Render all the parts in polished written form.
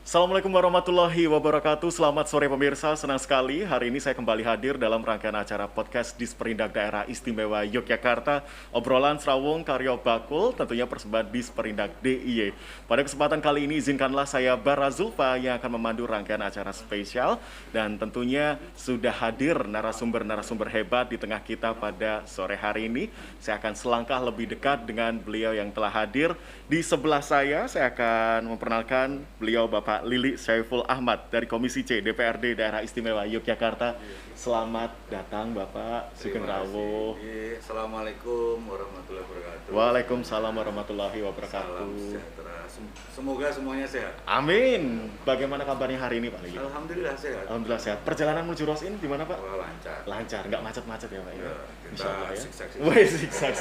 Assalamualaikum warahmatullahi wabarakatuh. Selamat sore pemirsa, senang sekali hari ini saya kembali hadir dalam rangkaian acara podcast Disperindak Daerah Istimewa Yogyakarta. Obrolan Serawung Karyo Bakul, tentunya persembahan Disperindak DIY. Pada kesempatan kali ini izinkanlah saya Bara Zulfa yang akan memandu rangkaian acara spesial. Dan tentunya sudah hadir narasumber-narasumber hebat di tengah kita pada sore hari ini. Saya akan selangkah lebih dekat dengan beliau yang telah hadir. Di sebelah saya akan memperkenalkan beliau Bapak Lili Syaiful Ahmad dari Komisi C DPRD Daerah Istimewa Yogyakarta. Selamat datang Bapak Sugeng Rawuh. Assalamualaikum warahmatullahi wabarakatuh. Waalaikumsalam warahmatullahi Salam wabarakatuh. sejahtera. Semoga semuanya sehat. Amin. Bagaimana kabarnya hari ini Pak Lili? Alhamdulillah sehat. Alhamdulillah sehat. Perjalanan menuju Rosin gimana Pak? Wah, lancar. Lancar, nggak macet-macet ya Pak? Ya, Insya Allah ya. siksak. Wih, siksak.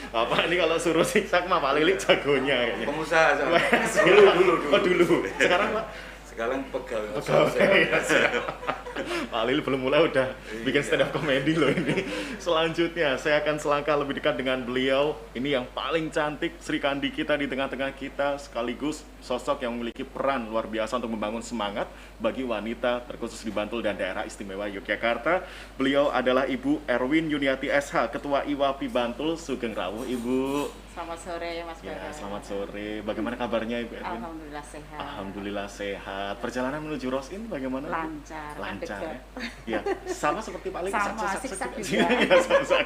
Apa ini kalau suruh siksak mah Pak Lili jagonya kayaknya. Pengusaha sama. Dulu. Oh dulu. Sekarang Pak? Sekarang pegawai. Iya, siap. Pak Lili belum mulai udah bikin stand up comedy loh ini. Selanjutnya saya akan selangkah lebih dekat dengan beliau. Ini yang paling cantik Sri Kandi kita di tengah-tengah kita, sekaligus sosok yang memiliki peran luar biasa untuk membangun semangat bagi wanita terkhusus di Bantul dan Daerah Istimewa Yogyakarta. Beliau adalah Ibu Erwin Yuniati SH, Ketua IWAPI Bantul. Sugeng Rawuh Ibu. Selamat sore Mas Ya, Bara. selamat sore. Bagaimana kabarnya Ibu Erwin? Alhamdulillah sehat. Alhamdulillah sehat. Perjalanan menuju Rosin bagaimana? Bu? Lancar. Lancar dekat. ya. Sama seperti Pak Lili. Sama, siksak juga. Iya, siksak.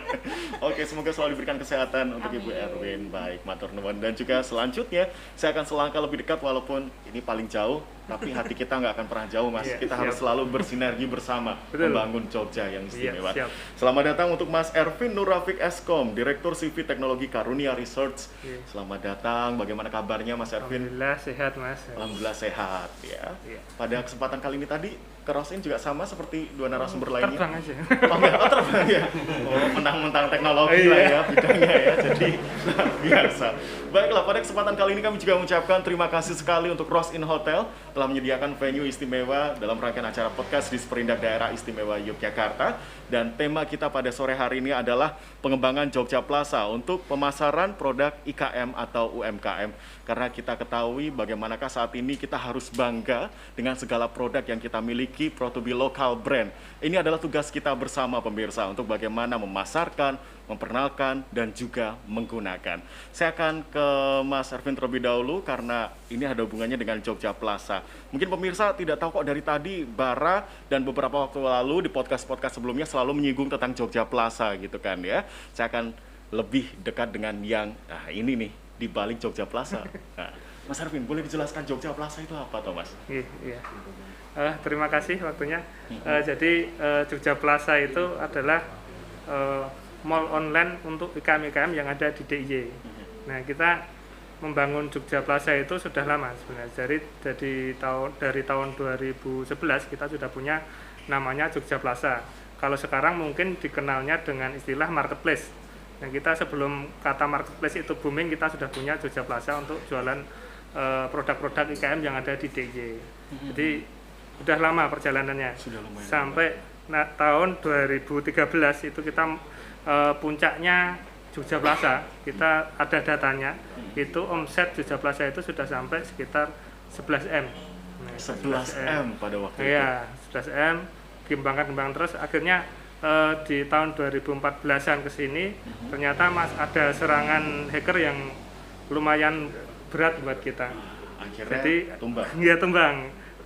Oke, semoga selalu diberikan kesehatan untuk Ibu Amin. Erwin. Baik, matur nuwun. Dan juga selanjutnya saya akan selangkah lebih dekat walaupun ini paling jauh, tapi hati kita nggak akan pernah jauh, Mas. Iya, Kita siap. harus selalu bersinergi bersama Betul. membangun Jogja yang istimewa. Iya, siap. Selamat datang untuk Mas Ervin Nurrafiq Eskom, Direktur CV Teknologi Karunia Research. Iya. Selamat datang. Bagaimana kabarnya Mas Ervin? Alhamdulillah sehat Mas. Alhamdulillah sehat ya. Iya. Pada kesempatan kali ini tadi ke Rosin juga sama seperti dua narasumber lainnya. Terbang aja. Oh, enggak, oh, terbang ya. Oh, mentang-mentang teknologi Iya. lah ya bidangnya ya. Jadi luar biasa. Baiklah, pada kesempatan kali ini kami juga mengucapkan terima kasih sekali untuk Rosin Hotel telah menyediakan venue istimewa dalam rangkaian acara podcast Disperindak Daerah Istimewa Yogyakarta. Dan tema kita pada sore hari ini adalah pengembangan Jogja Plaza untuk pemasaran produk IKM atau UMKM. Karena kita ketahui bagaimanakah saat ini kita harus bangga dengan segala produk yang kita miliki, proud to be local brand. Ini adalah tugas kita bersama pemirsa untuk bagaimana memasarkan, memperkenalkan, dan juga menggunakan. Saya akan ke Mas Ervin terlebih dahulu karena ini ada hubungannya dengan Jogja Plaza. Mungkin pemirsa tidak tahu kok dari tadi Bara dan beberapa waktu lalu di podcast-podcast sebelumnya selalu menyinggung tentang Jogja Plaza gitu kan ya. Saya akan lebih dekat dengan yang ini nih di balik Jogja Plaza. Nah, Mas Ervin boleh dijelaskan Jogja Plaza itu apa toh Mas? Iya. Terima kasih waktunya. Jadi Jogja Plaza itu adalah mall online untuk IKM-IKM yang ada di DIY. Nah, kita membangun Jogja Plaza itu sudah lama sebenarnya. Dari tahun 2011 kita sudah punya namanya Jogja Plaza. Kalau sekarang mungkin dikenalnya dengan istilah marketplace. Nah, kita sebelum kata marketplace itu booming, kita sudah punya Jogja Plaza untuk jualan produk-produk IKM yang ada di DIY. Jadi sudah lama perjalanannya. Sudah lumayan Sampai tahun 2013 itu kita puncaknya Jogja Plaza, kita ada datanya, itu omset Jogja Plaza itu sudah sampai sekitar 11M. Nah, 11M pada waktu itu. Iya, 11M, kembangkan terus, akhirnya di tahun 2014-an ke sini, ternyata ada serangan hacker yang lumayan berat buat kita. Akhirnya Jadi, tumbang. Iya, tumbang.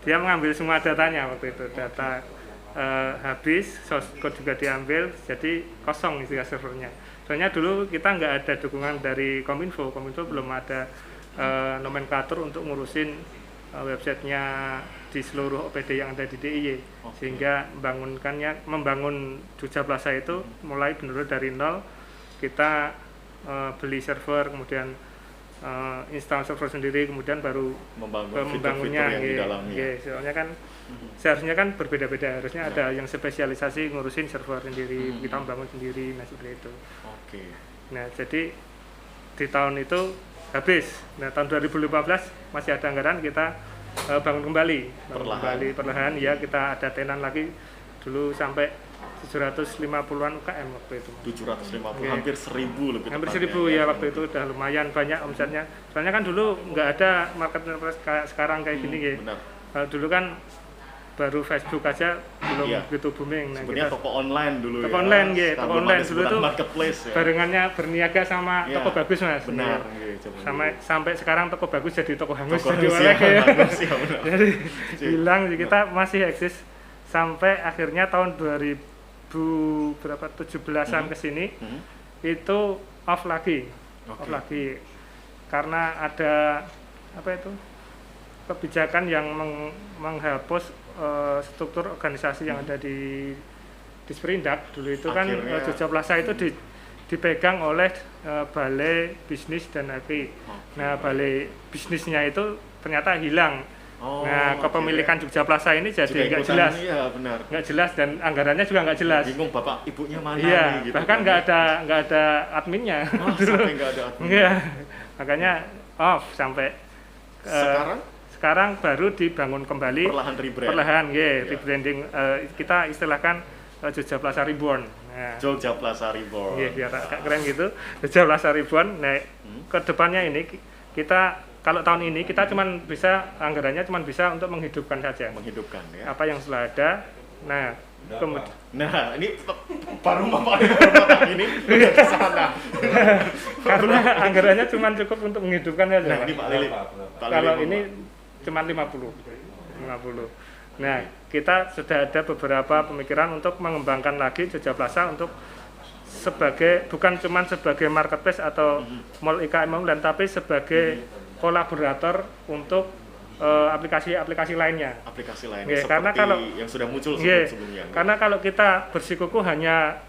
Dia mengambil semua datanya waktu itu, data habis, source code juga diambil, jadi kosong isi servernya. Soalnya dulu kita nggak ada dukungan dari Kominfo belum ada nomenklatur untuk ngurusin websitenya di seluruh OPD yang ada di DIY. Sehingga membangun Jogja Plaza itu mulai benar-benar dari nol. Kita beli server, kemudian install server sendiri, kemudian baru membangunnya. Yang di dalamnya. Soalnya kan seharusnya kan berbeda-beda, harusnya ada yang spesialisasi ngurusin server sendiri, kita membangun sendiri, nah seperti itu. Oke. Nah, jadi di tahun itu habis. Nah, tahun 2015 masih ada anggaran, kita bangun kembali perlahan ya, kita ada tenan lagi dulu sampai 750-an UKM waktu itu. 750, Oke. hampir 1000 lebih Hampir tepatnya 1000 ya waktu itu udah lumayan banyak omsetnya. Soalnya kan dulu nggak ada marketplace kayak sekarang kayak gini ya. Benar. Kalau dulu kan baru Facebook aja belum Iya. begitu booming. Nah, Sebenarnya kita toko online dulu Toko ya. online, gitu. Sekarang Toko belum online ada dulu sebutan tuh marketplace ya. barengannya berniaga sama Iya. toko bagus Mas. Benar, Iya. gitu, zaman Sampai sekarang toko bagus jadi toko hangus Toko jadi hangus, oleh ya, ya. hangus, ya, benar. Jadi Cik. hilang kita masih eksis sampai akhirnya tahun 17-an ke sini Hmm. itu off lagi. Oke. Off lagi. Karena ada apa itu? Kebijakan yang menghapus struktur organisasi yang ada di Disperindak dulu itu kan Akhirnya- Jogja Plaza itu dipegang oleh Balai Bisnis dan IP. Oke. Nah, Balai Bisnisnya itu ternyata hilang. Oh, Nah, kepemilikan Jogja Plaza ini jadi juga nggak ikutan, jelas, Iya, benar. nggak jelas dan anggarannya juga nggak jelas. Bingung bapak ibunya mana Iya, nih gitu. bahkan kan. nggak ada adminnya. Wah, sampai nggak ada admin. Iya, makanya off sampai sekarang baru dibangun kembali. Perlahan rebrand. Perlahan, Iya. rebranding. Kita istilahkan Jogja Plaza Reborn. Nah, Jogja Plaza Reborn. iya, biar agak keren gitu. Jogja Plaza Reborn. Nah, ke depannya ini kita kalau tahun ini kita cuman bisa anggarannya cuman bisa untuk menghidupkan saja. Menghidupkan ya. Apa yang sudah ada. Nah, kemudian Nah, ini baru Bapak ini udah ke sana. karena anggarannya cuman cukup untuk menghidupkan saja. Nah, Pak. ini Pak Lili. Pak Kalau Lili, ini Bapak. cuma 50. Nah, kita sudah ada beberapa pemikiran untuk mengembangkan lagi Jogja Plaza untuk bukan cuma sebagai marketplace atau mall IKM online, tapi sebagai kolaborator untuk aplikasi-aplikasi lainnya. Aplikasi lain Iya, seperti karena kalau- yang sudah muncul Iya, sebelumnya. karena kalau kita bersikukuh hanya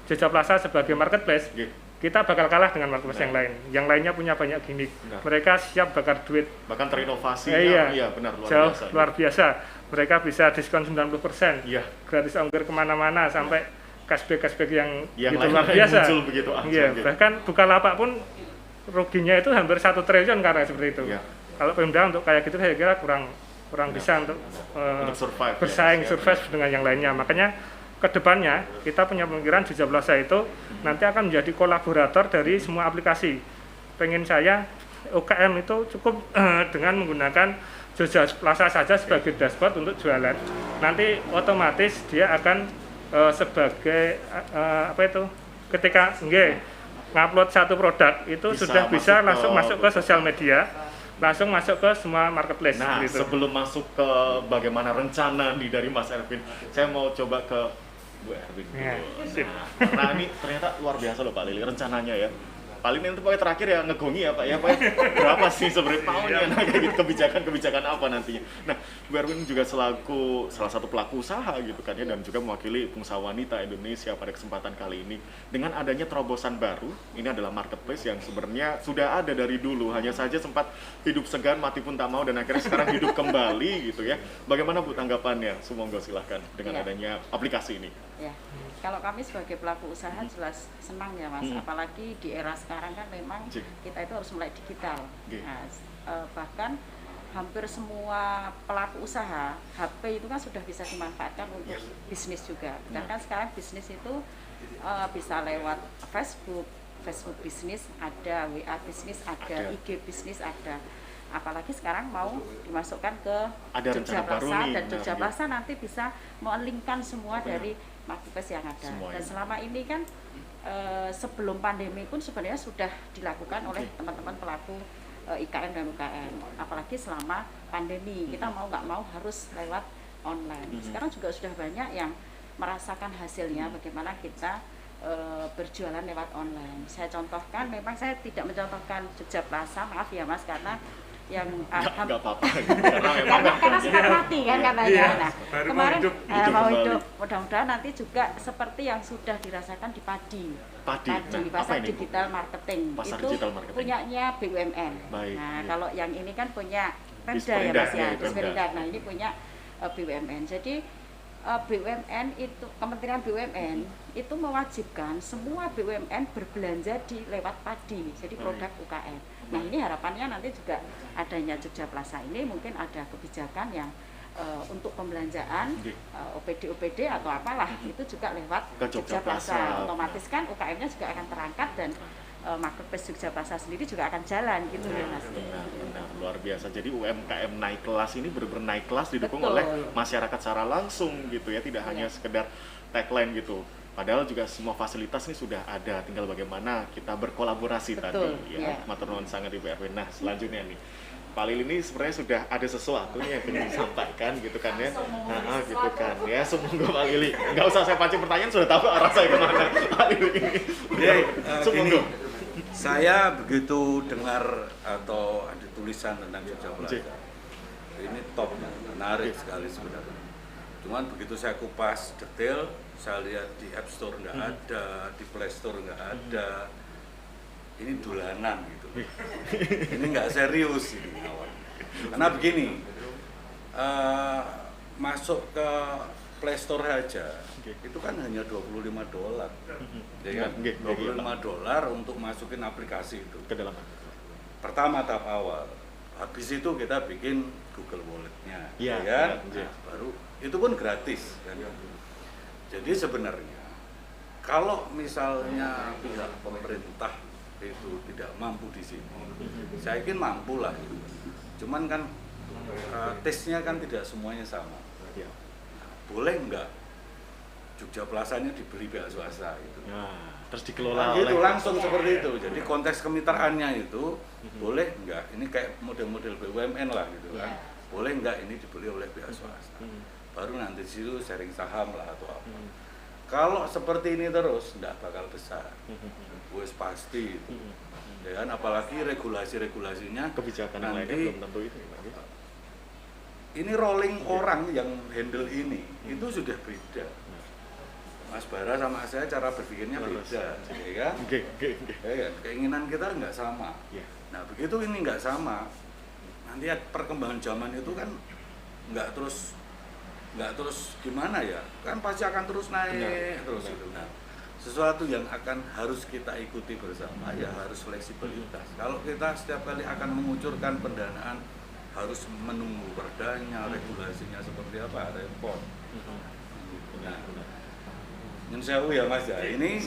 Jogja Plaza sebagai marketplace, Iya. kita bakal kalah dengan marketplace Nah. yang lain. Yang lainnya punya banyak gimmick. Nah. Mereka siap bakar duit Bahkan terinovasi iya, benar jauh biasa. luar biasa. Mereka bisa diskon 90%, Iya. gratis ongkir kemana-mana sampai cashback yang Yang itu lain luar biasa. muncul begitu aja, Iya, gitu. bahkan Bukalapak pun ruginya itu hampir 1 triliun karena seperti itu. Iya. Kalau Pemda untuk kayak gitu saya kira kurang bisa untuk, Untuk survive, ya, bersaing, Mas, ya. survive dengan yang lainnya. Makanya kedepannya kita punya pemikiran Jogja Plaza itu nanti akan menjadi kolaborator dari semua aplikasi. Pengen saya UKM itu cukup dengan menggunakan Jogja Plaza saja sebagai dashboard untuk jualan. Nanti otomatis dia akan sebagai apa itu ketika ngupload satu produk itu Bisa sudah bisa masuk langsung ke- masuk ke sosial media, langsung masuk ke semua marketplace. Nah, gitu. sebelum masuk ke bagaimana rencana nih dari Mas Erwin, saya mau coba ke Bu Erwin dulu. Ya, sip. Nah, ini ternyata luar biasa loh Pak Lili rencananya ya. Paling nanti pokoknya terakhir ya ngegongi ya Pak ya. Pak, berapa sih sebenarnya maunya nah, kayak gitu kebijakan apa nantinya. Nah, Bu Erwin juga selaku salah satu pelaku usaha gitu kan ya dan juga mewakili pengusaha wanita Indonesia pada kesempatan kali ini dengan adanya terobosan baru. Ini adalah marketplace yang sebenarnya sudah ada dari dulu, hanya saja sempat hidup segan mati pun tak mau dan akhirnya sekarang hidup kembali gitu ya. Bagaimana Bu tanggapannya? Semoga silahkan dengan Iya. adanya aplikasi ini. Ya, kalau kami sebagai pelaku usaha jelas senang ya Mas, apalagi di era sekarang kan memang Cik. kita itu harus mulai digital. Oke. Nah, bahkan hampir semua pelaku usaha HP itu kan sudah bisa dimanfaatkan untuk bisnis juga. Sedangkan sekarang bisnis itu bisa lewat Facebook bisnis ada, WA bisnis ada, Ada. IG bisnis ada. Apalagi sekarang mau dimasukkan ke Ada Jogja rencana baru Plaza nih, dan benar, Jogja iya. Plaza nanti bisa melingkan semua dari marketplace yang ada. Semuanya. Dan selama ini kan sebelum pandemi pun sebenarnya sudah dilakukan oleh teman-teman pelaku IKM dan UKM. Apalagi selama pandemi kita mau nggak mau harus lewat online. Sekarang juga sudah banyak yang merasakan hasilnya bagaimana kita berjualan lewat online. Saya contohkan, memang saya tidak mencontohkan Jogja Plaza, maaf ya Mas, karena yang Nggak apa-apa karena memang karena sudah mati kan katanya. Iya, Nah, baru mau kemarin hidup. mau kembali. hidup. Mudah-mudahan nanti juga seperti yang sudah dirasakan di Padi. Padi. Nah, apa Pasar ini, Bu? Digital Marketing. Pasar itu Digital Marketing. punyanya BUMN. Baik, Nah, iya. kalau yang ini kan punya Pemda ya Disperindak, Mas ya, ya, Pemda. Disperindak. Nah, ini punya BUMN. Jadi BUMN itu Kementerian BUMN itu mewajibkan semua BUMN berbelanja di lewat Padi, jadi produk UKM. Nah, ini harapannya nanti juga adanya Jogja Plaza ini mungkin ada kebijakan yang untuk pembelanjaan Oke. OPD atau apalah itu juga lewat Ke Jogja Plaza. Otomatis kan UKM-nya juga akan terangkat dan marketplace Jogja Plaza sendiri juga akan jalan gitu ya Mas. Benar, luar biasa. Jadi UMKM naik kelas ini benar-benar naik kelas didukung Betul. oleh masyarakat secara langsung gitu ya, tidak hanya sekedar tagline gitu. Padahal juga semua fasilitas ini sudah ada, tinggal bagaimana kita berkolaborasi Betul, tadi ya. iya. Matur nuwun sangat Ibu Erwin. Nah, selanjutnya nih. Pak Lili ini sebenarnya sudah ada sesuatu nih yang ingin disampaikan gitu kan ya. Nah, gitu kan ya. Semoga Pak Lili, nggak usah saya pancing pertanyaan, sudah tahu arah saya kemana Pak Lili ini. Gini, saya begitu dengar atau ada tulisan tentang Jogja Plaza, ini top, menarik sekali sebenarnya. Cuman begitu saya kupas detail, saya lihat di App Store nggak ada, di Play Store nggak ada. Ini dolanan gitu. Ini nggak serius ini awal. Karena begini, masuk ke Play Store aja, itu kan hanya $25, ya kan? $25 untuk masukin aplikasi itu. Ke dalam. Pertama tahap awal, habis itu kita bikin Google Wallet-nya, Iya, ya kan? iya. Nah, baru itu pun gratis, kan? Jadi sebenarnya kalau misalnya pihak pemerintah itu tidak mampu di sini, saya yakin mampu lah. Cuman kan tesnya kan tidak semuanya sama. Ya. Boleh nggak Jogja Plaza-nya dibeli pihak swasta gitu? Nah, terus dikelola Nah, oleh gitu, langsung seperti itu. Jadi konteks kemitraannya itu boleh nggak? Ini kayak model-model BUMN lah gitu kan. Boleh nggak ini dibeli oleh pihak swasta? Baru nanti di situ sharing saham lah atau apa. Kalau seperti ini terus nggak bakal besar. Wes pasti itu. Ya kan, apalagi regulasi-regulasinya kebijakan yang nanti lainnya belum tentu itu. ini rolling orang yang handle ini itu sudah beda. Mas Bara sama saya cara berpikirnya beda, ya kan? Ya kan? Keinginan kita nggak sama. Ya. Nah begitu ini nggak sama, nanti perkembangan zaman itu kan nggak terus gimana ya? Kan pasti akan terus naik terus itu. Nah, sesuatu yang akan harus kita ikuti bersama ya harus fleksibilitas. Kalau kita setiap kali akan mengucurkan pendanaan harus menunggu perdanya, regulasinya seperti apa, repot. Nah, nyun sewu ya Mas ya, ini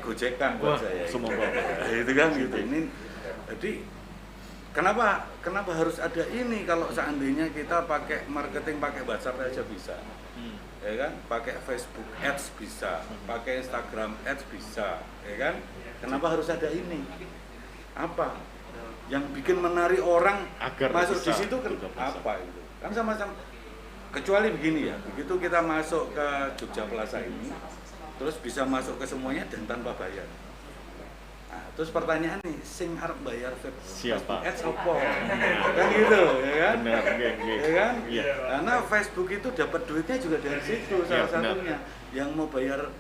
gojekan buat saya. Semoga. Itu kan gitu. Ini jadi kenapa harus ada ini kalau seandainya kita pakai marketing pakai WhatsApp aja bisa. Ya kan? Pakai Facebook Ads bisa, pakai Instagram Ads bisa, ya kan? Kenapa harus ada ini? Apa yang bikin menarik orang agar masuk bisa di situ kan apa itu? Kan sama-sama. Kecuali begini ya, begitu kita masuk ke Jogja Plaza ini, terus bisa masuk ke semuanya dan tanpa bayar. Nah, terus pertanyaan nih, sing arep bayar Siapa? Ads apa? Kan gitu, ya kan? Benar, Ya kan? Iya. Karena Facebook itu dapat duitnya juga dari situ salah benar. satunya. Yang mau bayar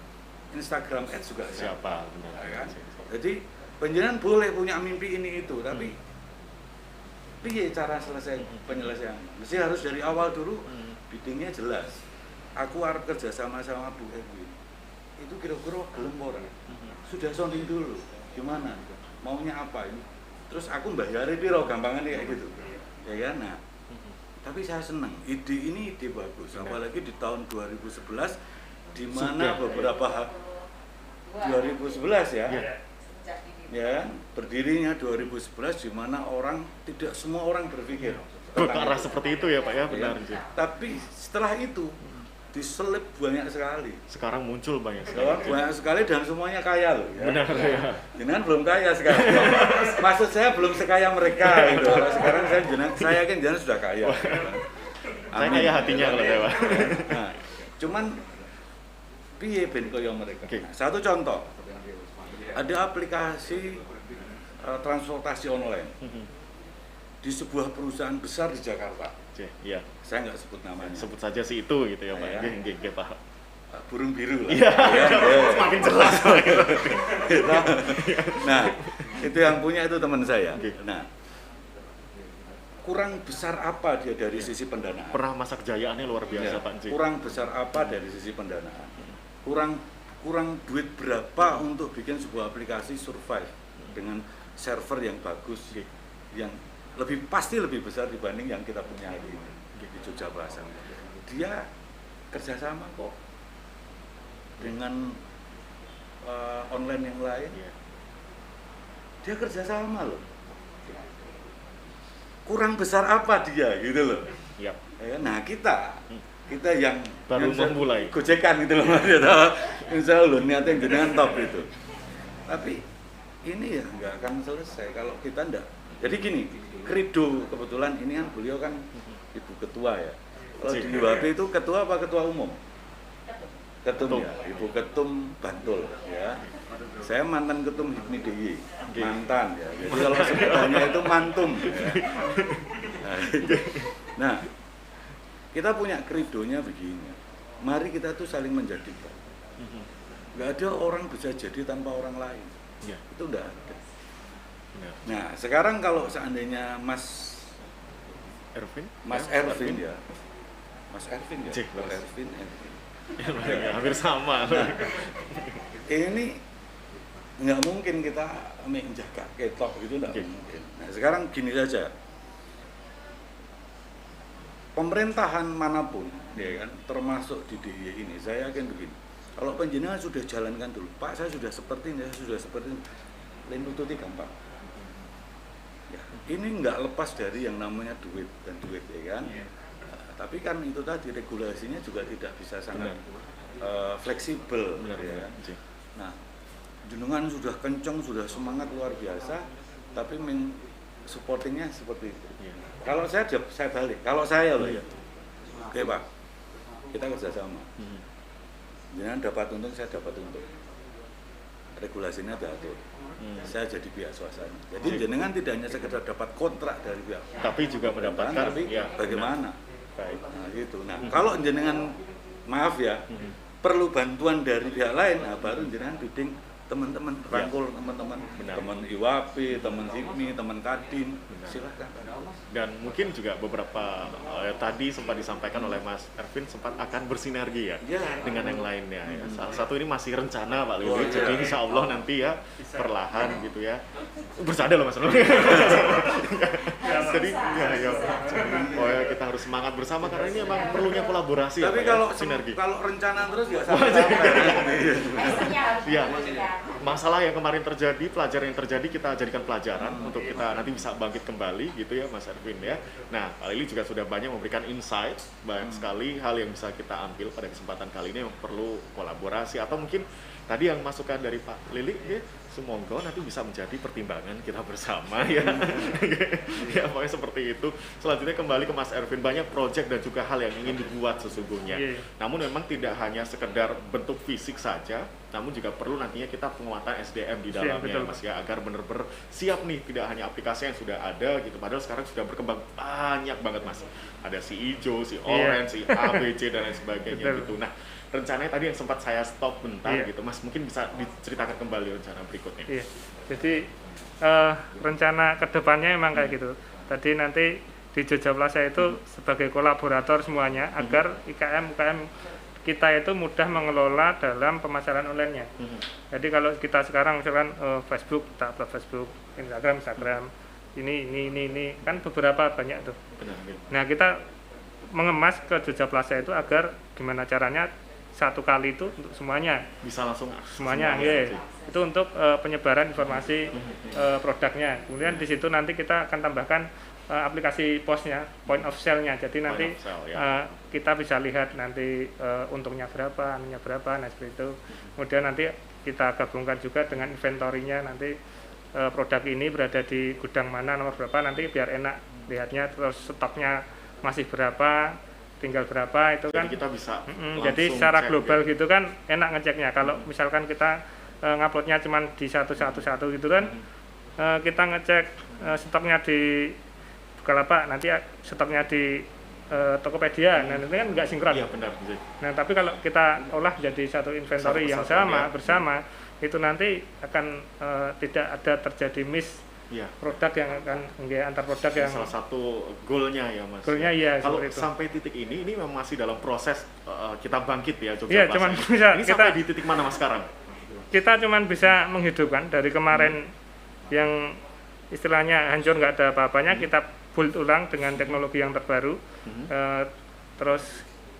Instagram Ads juga Siapa? Benar. Ya kan? Jadi penjenengan boleh punya mimpi ini itu, tapi piye cara penyelesaian? Mesti harus dari awal dulu biddingnya jelas. Aku harus kerja sama Bu Erwin. Itu kira-kira gelem ora? Sudah sounding dulu. Gimana? Maunya apa ini? Terus aku bayari piro gampangan kayak gitu. Ya kan? Nah, tapi saya senang. Ide ini ide bagus. Apalagi di tahun 2011 di mana beberapa 2011 ya. Ya, berdirinya 2011 di mana tidak semua orang berpikir Ke arah seperti itu ya Pak ya, benar. ya. Tapi setelah itu diselip banyak sekali. Sekarang muncul banyak sekali. Banyak sekali dan semuanya kaya loh. Ya. Benar ya. Jenengan belum kaya sekarang. Maksud saya belum sekaya mereka gitu. Kalau sekarang saya yakin jenengan sudah kaya. Saya kaya hatinya kalau saya Pak. Nah, cuman piye ben kaya mereka. Oke. Nah, satu contoh. Ada aplikasi transportasi online di sebuah perusahaan besar di Jakarta. Iya. Saya nggak sebut namanya. Sebut saja si itu gitu ya Pak. Ya. Nggih, Pak. Burung biru lah. Iya. Ya. Semakin jelas. Nah, itu yang punya itu teman saya. Oke. Nah, kurang besar apa dia dari sisi pendanaan? Pernah masa kejayaannya luar biasa Ya, Pak Nji. kurang besar apa dari sisi pendanaan? Kurang duit berapa untuk bikin sebuah aplikasi survive dengan server yang bagus, yang pasti lebih besar dibanding yang kita punya hari ini. di Jogja Plaza. Dia kerjasama kok dengan online yang lain. Dia kerjasama loh. Kurang besar apa dia gitu loh. Yap. Nah kita yang Baru memulai. gojekan gitu loh, insya Allah niatnya jenengan top itu. Tapi ini ya nggak akan selesai kalau kita ndak. Jadi gini, Krido kebetulan ini kan beliau kan ibu ketua ya. Kalau di UHP itu ketua apa ketua umum? Ketum ya, ibu ketum Bantul ya. Saya mantan ketum HIPMI DIY, mantan ya. Jadi kalau sebutannya itu mantum. Ya. Nah, kita punya kredonya begini. Mari kita tuh saling menjadikan. Nggak ada orang bisa jadi tanpa orang lain. Ya. Itu enggak ada. Benar. Nah, sekarang kalau seandainya Mas Ervin ya. Mas Ervin ya. Cik, Mas Mas. Ervin. Ya, hampir sama. Nah, ini nggak mungkin kita menjaga ketok gitu, nggak mungkin. Nah, sekarang gini saja. Pemerintahan manapun, ya kan, termasuk di DIY ini, saya yakin begini. Kalau penjenengan sudah jalankan dulu, Pak, saya sudah seperti ini, lain nututi gampang. Ya, ini nggak lepas dari yang namanya duit dan duit, ya kan. Tapi kan itu tadi regulasinya juga tidak bisa sangat fleksibel. Benar, ya. benar. Nah, jenengan sudah kencang, sudah semangat luar biasa, tapi supportingnya seperti itu. Iya. Kalau saya balik, kalau saya loh ya, oke Pak, kita kerjasama. Jenengan dapat untung, saya dapat untung. Regulasinya diatur. Saya jadi pihak swastanya. Jadi jenengan tidak hanya sekedar dapat kontrak dari pihak, Tapi juga mendapatkan. tapi Ya, bagaimana? baik. Nah, itu. Nah, kalau jenengan maaf ya, perlu bantuan dari pihak lain, nah baru jenengan bidding teman-teman, rangkul teman-teman, Benar. teman IWAP, teman HIPMI, teman Kadin, silakan. Dan mungkin juga beberapa tadi sempat disampaikan oleh Mas Ervin sempat akan bersinergi ya, Ya. dengan yang lainnya ya. Salah satu ini masih rencana Pak Lili, Oh, iya. jadi insya Allah nanti ya perlahan gitu ya. Bercanda loh Mas. Jadi ya, oh ya, kita harus semangat bersama karena ini emang perlunya kolaborasi. Tapi ya, Pak, kalau ya, sinergi. kalau rencana terus nggak sampai-sampai. Iya, masalah yang kemarin terjadi, pelajaran yang terjadi kita jadikan pelajaran untuk kita nanti bisa bangkit kembali gitu ya Mas Ervin ya. Nah, Pak Lili juga sudah banyak memberikan insight, banyak sekali hal yang bisa kita ambil pada kesempatan kali ini yang perlu kolaborasi atau mungkin tadi yang masukan dari Pak Lili ya, semoga nanti bisa menjadi pertimbangan kita bersama ya. Ya, pokoknya seperti itu. Selanjutnya kembali ke Mas Ervin, banyak proyek dan juga hal yang ingin dibuat sesungguhnya. Namun memang tidak hanya sekedar bentuk fisik saja, namun juga perlu nantinya kita penguatan SDM di dalamnya Mas ya, agar benar-benar siap nih, tidak hanya aplikasi yang sudah ada gitu, padahal sekarang sudah berkembang banyak banget Mas. Ada si hijau, si orange, si A, B, C dan lain sebagainya gitu. Nah, rencananya tadi yang sempat saya stop bentar gitu Mas, mungkin bisa diceritakan kembali rencana berikutnya. Iya. Jadi rencana kedepannya emang kayak gitu. Tadi nanti di Jogja Plaza itu sebagai kolaborator semuanya agar UKM kita itu mudah mengelola dalam pemasaran online-nya. Jadi kalau kita sekarang misalkan Facebook, kita upload Facebook, Instagram, ini kan beberapa banyak tuh. Benar, Nah, kita mengemas ke Jogja Plaza itu agar gimana caranya satu kali itu untuk semuanya. Bisa langsung Semuanya ya. Itu untuk penyebaran informasi produknya. Kemudian di situ nanti kita akan tambahkan aplikasi POS-nya, point of sale-nya. Jadi nanti kita bisa lihat nanti untungnya berapa, anunya berapa, nah seperti itu. Kemudian nanti kita gabungkan juga dengan inventory-nya, nanti produk ini berada di gudang mana, nomor berapa, nanti biar enak lihatnya, terus stoknya masih berapa, tinggal berapa, itu kan. Jadi kita bisa jadi secara global gitu kan enak ngeceknya. Kalau misalkan kita nguploadnya cuma di satu gitu kan, kita ngecek stoknya di Bukalapak, nanti stoknya di Tokopedia, nah itu kan nggak sinkron. Iya benar. Nah tapi kalau kita olah jadi satu inventory yang sama bersama, itu nanti akan tidak ada terjadi miss produk yang akan antar produk yang salah satu goalnya ya Mas. Goalnya iya. Kalau sampai titik ini memang masih dalam proses kita bangkit ya Jogja Iya, Plaza. cuman bisa ini kita sampai di titik mana Mas sekarang? Kita cuman bisa menghidupkan dari kemarin yang istilahnya hancur nggak ada apa-apanya, kita build ulang dengan teknologi yang terbaru. Terus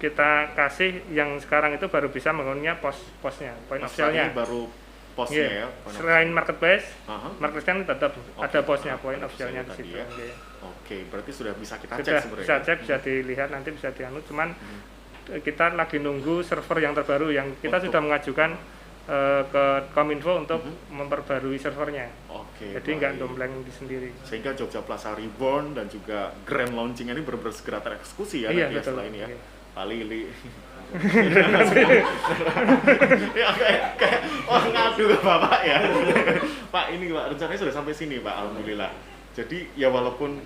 kita kasih yang sekarang itu baru bisa menggunakannya posnya, point of sale-nya. Baru posnya ya. Selain marketplace, Aha. marketplace kan tetap ada posnya, point of Posnya sale-nya di tadi situ. ya. Oke. Oke, berarti sudah bisa kita cek Sudah sebenarnya. bisa cek, bisa dilihat, nanti bisa dianu. Cuman kita lagi nunggu server yang terbaru yang kita sudah mengajukan ke Kominfo untuk memperbarui servernya. Oke. Jadi nggak dompleng di sendiri. Sehingga Jogja Plaza Reborn dan juga grand launching ini benar-benar segera tereksekusi ya Iya, nanti ya betul. setelah ini ya. Oke. Pak Lili. Ya kayak ngadu ke Bapak ya. Pak, ini Pak rencananya sudah sampai sini Pak, alhamdulillah. Jadi ya walaupun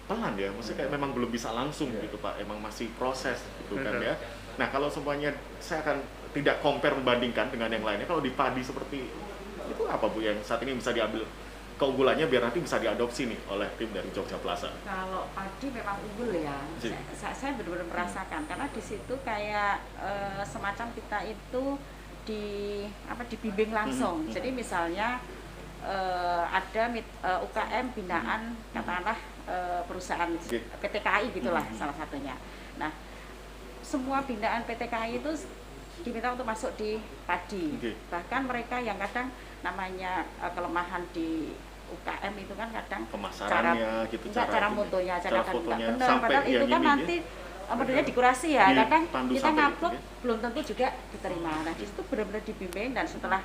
pelan ya, maksudnya kayak memang belum bisa langsung gitu Pak, emang masih proses gitu kan Betul. ya. Nah kalau semuanya saya akan tidak compare membandingkan dengan yang lainnya, kalau di padi seperti itu apa Bu yang saat ini bisa diambil keunggulannya biar nanti bisa diadopsi nih oleh tim dari Jogja Plaza? Kalau padi memang unggul ya, Sip. saya benar-benar merasakan karena di situ kayak semacam kita itu dibimbing langsung. Jadi misalnya ada UKM binaan katakanlah perusahaan PT KAI gitulah salah satunya. Nah, semua binaan PT KAI itu diminta untuk masuk di padi. Bahkan mereka yang kadang namanya kelemahan di UKM itu kan kadang Pemasarannya gitu, cara motonya, cara fotonya benar. sampai Padahal itu yang kan ini nanti modelnya dikurasi ya, Iya, kadang pandu kita sampai ngupload gitu, belum tentu juga diterima. Nah di situ benar-benar dibimbing dan setelah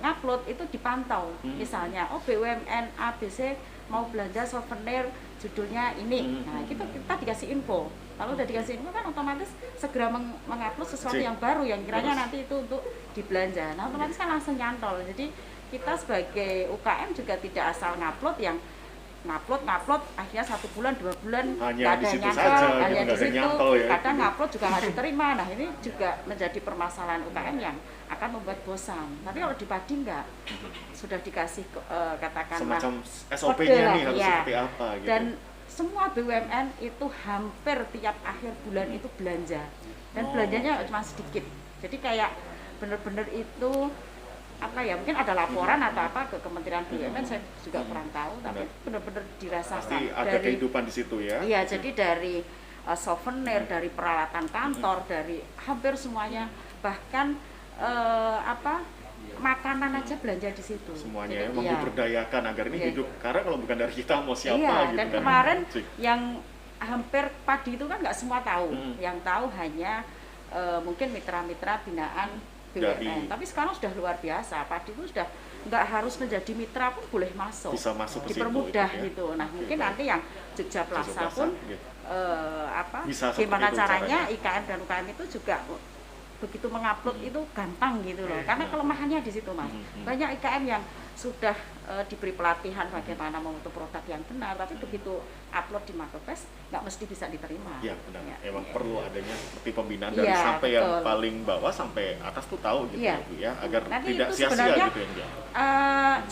ngupload itu dipantau. Misalnya, oh BUMN ABC mau belanja souvenir judulnya ini. Nah kita dikasih info. Kalau udah dikasih info kan otomatis segera mengupload sesuatu yang baru yang kiranya nanti itu untuk dibelanja. Nah otomatis kan langsung nyantol. Jadi kita sebagai UKM juga tidak asal ngupload yang ngupload akhirnya 1 bulan 2 bulan hanya di situ nyantol, saja, hanya gitu, di nggak ada situ. nyantol ya. Kadang ngupload juga nggak diterima. Nah ini juga menjadi permasalahan UKM yang akan membuat bosan. Tapi kalau di padi enggak, sudah dikasih katakanlah semacam SOP-nya nih harus ya. seperti apa gitu. Dan semua BUMN itu hampir tiap akhir bulan itu belanja dan belanjanya cuma sedikit. Jadi kayak bener-bener itu apa ya, mungkin ada laporan atau apa ke Kementerian BUMN, saya juga kurang tahu, tapi benar-benar dirasakan. Pasti ada kehidupan di situ ya. Iya, jadi dari souvenir, dari peralatan kantor, dari hampir semuanya, bahkan makanan aja belanja di situ. Semuanya Jadi, ya, memberdayakan agar ini hidup. Karena kalau bukan dari kita mau siapa iya, gitu dan kan. kemarin yang hampir padi itu kan nggak semua tahu, yang tahu hanya mungkin mitra-mitra binaan BUMN. Tapi sekarang sudah luar biasa, padi itu sudah nggak harus menjadi mitra pun boleh masuk, bisa masuk ke situ, dipermudah ya. gitu. Nah mungkin nanti yang Jogja Plaza pun gitu. Bisa seperti gimana itu caranya IKM dan UKM itu juga begitu mengupload itu gampang gitu loh, karena kelemahannya di situ Mas. Banyak IKM yang sudah diberi pelatihan bagaimana membentuk produk yang benar, tapi begitu upload di marketplace nggak mesti bisa diterima. Iya benar. Ya, Emang ya. perlu adanya seperti pembinaan dari Iya, sampai yang betul. paling bawah sampai atas tuh tahu gitu Iya. ya, Bu, ya, agar Nanti tidak itu sia-sia sebenarnya, gitu ya.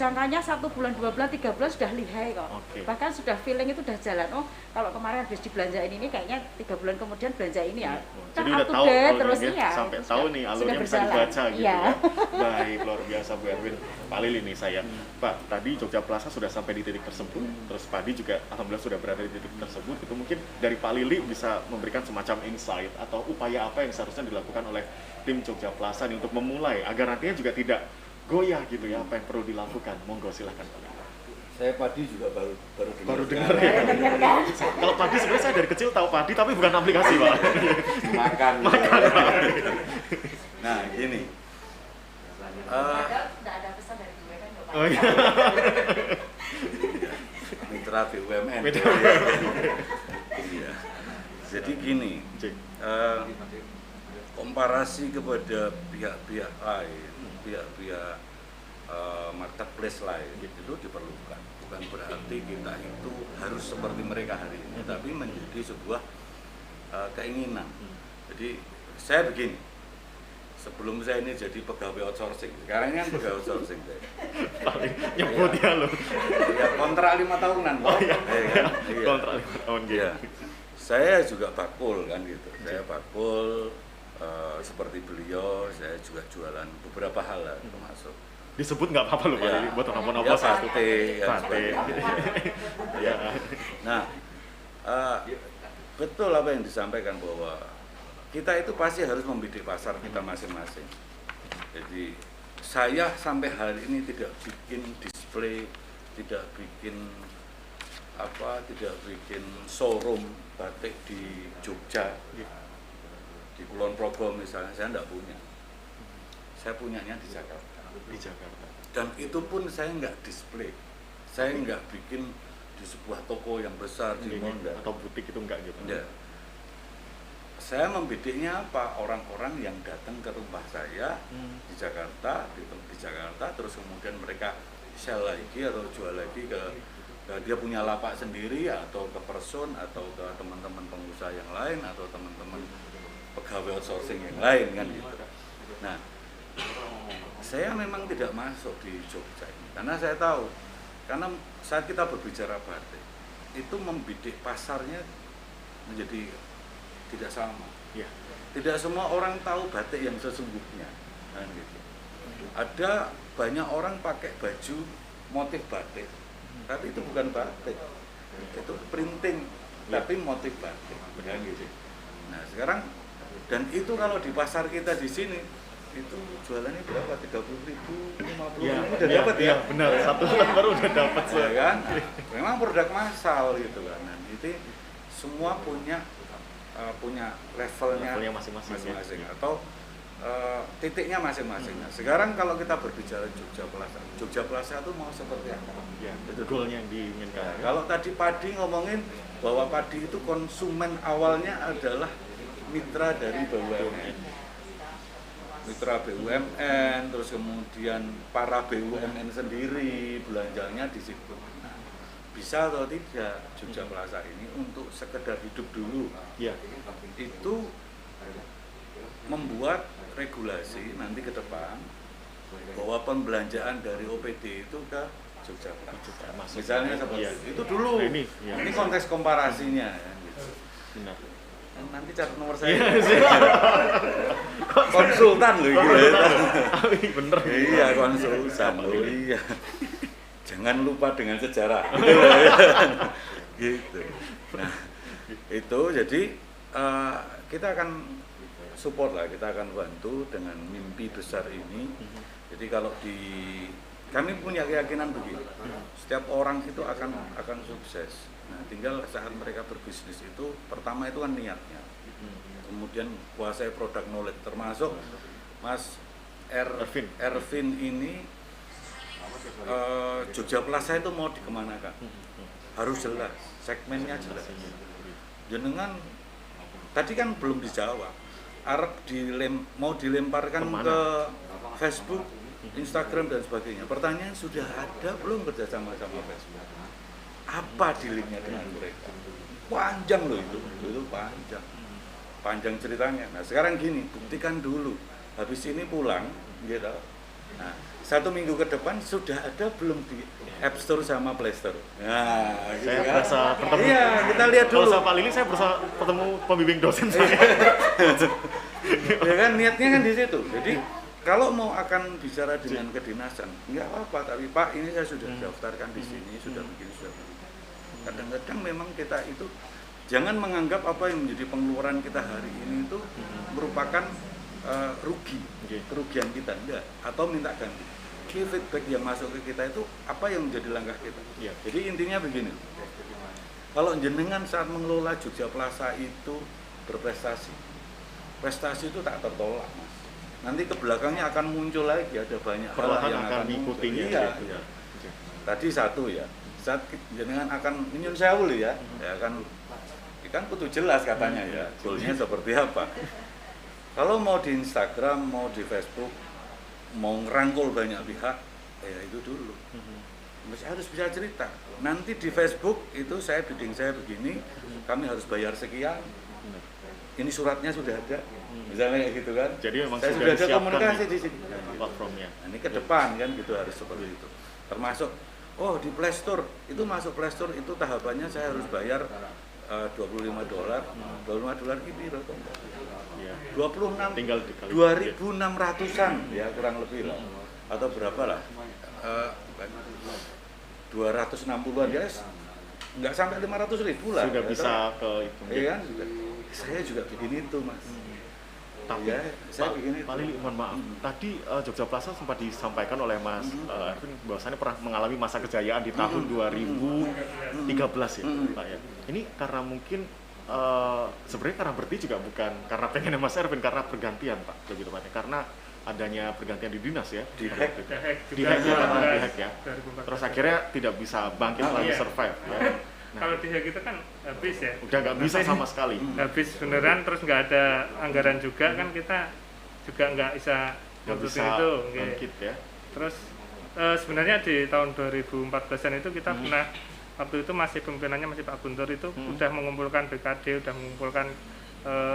jangkanya 1 bulan, 2 bulan, 3 bulan sudah lihai kok. Oke. Bahkan sudah feeling itu udah jalan. Oh, kalau kemarin habis dibelanjain ini kayaknya 3 bulan kemudian belanja ini ya. Jadi Kan udah up to tahu date alurnya, terus ya. sampai Itu tahu sudah- nih sudah alurnya bisa berjalan. dibaca gitu Iya. ya. Baik, luar biasa Bu Erwin. Pak Lili nih saya. Pak, tadi Jogja Plaza sudah sampai di titik tersebut, terus Padi juga alhamdulillah sudah berada di titik tersebut. Itu mungkin dari Pak Lili bisa memberikan semacam insight atau upaya apa yang seharusnya dilakukan oleh tim Jogja Plaza nih untuk memulai agar nantinya juga tidak goyah gitu ya, apa yang perlu dilakukan. Monggo silahkan Pak Lili. Saya padi juga baru Dengar ya. Bener kan? Kalau Padi sebenarnya saya dari kecil tahu Padi tapi bukan aplikasi Pak. makan. Nah gini, Nggak ada pesan dari BUMN loh, Pak. Oh iya. mitra BUMN. Iya. Jadi gini, Cik. komparasi kepada pihak-pihak lain, pihak-pihak marketplace lain itu diperlukan. Bukan berarti kita itu harus seperti mereka hari ini, tapi menjadi sebuah keinginan. Jadi saya begini, sebelum saya ini jadi pegawai outsourcing, sekarang kan pegawai outsourcing saya. Paling nyebut ya lo. Ya kontrak 5 tahunan. Oh iya. Kan? Iya. Kontrak 5 tahun gitu. Iya. Saya juga bakul kan gitu. Saya bakul seperti beliau, saya juga jualan beberapa hal lah, termasuk Disebut nggak apa-apa loh Pak Ya. Lili, buat nopo-nopo ya, satu. sate, ya, Sate. sebagainya. Ya. Nah, Betul apa yang disampaikan bahwa kita itu pasti harus membidik pasar kita masing-masing. Jadi saya sampai hari ini tidak bikin display, tidak bikin showroom batik di Jogja, di Kulon Progo misalnya, saya tidak punya. Saya punyanya di Jakarta. Di Jakarta. Dan itu pun saya nggak display, saya nggak bikin di sebuah toko yang besar di mall atau butik itu enggak gitu. Enggak. Saya membidiknya apa? Orang-orang yang datang ke rumah saya di Jakarta, di Jakarta, terus kemudian mereka sell lagi atau jual lagi ke dia punya lapak sendiri atau ke person atau ke teman-teman pengusaha yang lain atau teman-teman pegawai outsourcing yang lain kan gitu. Nah, saya memang tidak masuk di Jogja ini karena saya tahu, karena saat kita berbicara batik itu membidik pasarnya menjadi tidak sama. Ya. Tidak semua orang tahu batik yang sesungguhnya. Kan gitu. Ada banyak orang pakai baju motif batik, tapi itu bukan batik. Itu printing, tapi motif batik. Kan gitu. Nah, sekarang dan itu kalau di pasar kita di sini itu jualannya berapa? 30.000, 50.000 udah dapat ya? Benar, satu lembar udah dapat ya kan? Memang produk massal gitu kan. Nah, itu semua punya levelnya masing-masing atau titiknya masing-masing. Nah, sekarang kalau kita berbicara Jogja Plaza itu mau seperti apa? Ya, itu goalnya yang diinginkan. Nah, kalau tadi Padi ngomongin bahwa Padi itu konsumen awalnya adalah mitra dari BUMN. Mitra BUMN, terus kemudian para BUMN sendiri belanjanya di situ. Nah, bisa atau tidak Jogja Plaza ini untuk sekedar hidup dulu? Ya. Itu membuat regulasi nanti ke depan bahwa pembelanjaan dari OPD itu ke Jogja Plaza. Misalnya seperti itu dulu. Ini konteks komparasinya ya, gitu. Benar. Nanti catat nomor saya. Konsultan loh gitu. Bener. Iya, konsultan loh. Iya. Jangan lupa dengan sejarah. Gitu. Nah, itu jadi kita akan support lah, kita akan bantu dengan mimpi besar ini. Jadi kalau kami punya keyakinan begini, setiap orang itu akan sukses. Nah, tinggal saat mereka berbisnis itu, pertama itu kan niatnya, kemudian kuasai produk knowledge, termasuk Mas Ervin ini Jogja Plaza itu mau dikemanakan, harus jelas, segmennya jelas. Jenengan tadi kan belum dijawab, mau dilemparkan kemana? Ke Facebook, Instagram dan sebagainya. Pertanyaan sudah ada belum kerjasama sama Facebook? Apa dealingnya dengan mereka? Panjang loh itu panjang ceritanya. Nah sekarang gini, buktikan dulu. Habis ini pulang, gitu. Nah 1 minggu ke depan sudah ada belum di App Store sama Play Store? Nah, gitu saya kan? berasa bertemu. Iya, kita lihat dulu. Kalau sama Pak Lili saya berusaha ketemu pembimbing dosen saya. Ya kan niatnya kan di situ. Jadi kalau mau akan bicara dengan kedinasan, nggak apa-apa. Tapi Pak, ini saya sudah daftarkan di sini, sudah begini, sudah begini. Kadang-kadang memang kita itu jangan menganggap apa yang menjadi pengeluaran kita hari ini itu merupakan kerugian kita, enggak, atau minta ganti. Feedback yang masuk ke kita itu apa yang menjadi langkah kita. Ya. Jadi intinya begini, kalau jenengan saat mengelola Jogja Plaza itu berprestasi, prestasi itu tak tertolak, Mas. Nanti ke belakangnya akan muncul lagi, ada banyak hal yang akan diikutinya. Iya. Tadi satu ya, saat jenengan akan nyun sewu ya, ya kan kudu jelas katanya ya, goalnya seperti apa. Kalau mau di Instagram, mau di Facebook, mau ngerangkul banyak pihak, ya itu dulu. Masih harus bisa cerita. Nanti di Facebook itu saya bidding saya begini, kami harus bayar sekian. Ini suratnya sudah ada, misalnya kayak gitu kan. Jadi memang saya sudah ada komunikasi di di sini. platformnya. Nah, ini ke depan kan gitu harus seperti itu. Termasuk di Play Store itu masuk Play Store itu tahapannya saya harus bayar $25. $25 ini berapa? Ya. 26 Tinggal dikali 2.600-an ya kurang lebih lah. Atau berapa lah? 260-an ya. nggak sampai 500.000 lah. Sudah ya, bisa ke itu. iya kan sudah. Saya juga bikin itu mas. Tapi Ya, saya bikin itu. Pak Lili, mohon maaf. Tadi Jogja Plaza sempat disampaikan oleh Mas Erwin bahwasannya pernah mengalami masa kejayaan di tahun 2013 ya, Pak ya. Ini karena mungkin sebenarnya karena berarti juga bukan karena pengennya Mas Erwin, karena pergantian Pak, begitu Pak. Karena adanya pergantian di dinas ya. Di-hack. Di-hack ya. Terus akhirnya tidak bisa bangkit lagi survive ya. Nah, kalau di itu kan habis ya, udah nggak bisa sama sekali. habis beneran, terus nggak ada anggaran juga kan, kita juga nggak bisa Nggak ngurusin bisa itu. bangkit ya. Terus sebenarnya di tahun 2014an itu kita pernah, waktu itu masih pimpinannya masih Pak Guntur itu udah mengumpulkan BKD, udah mengumpulkan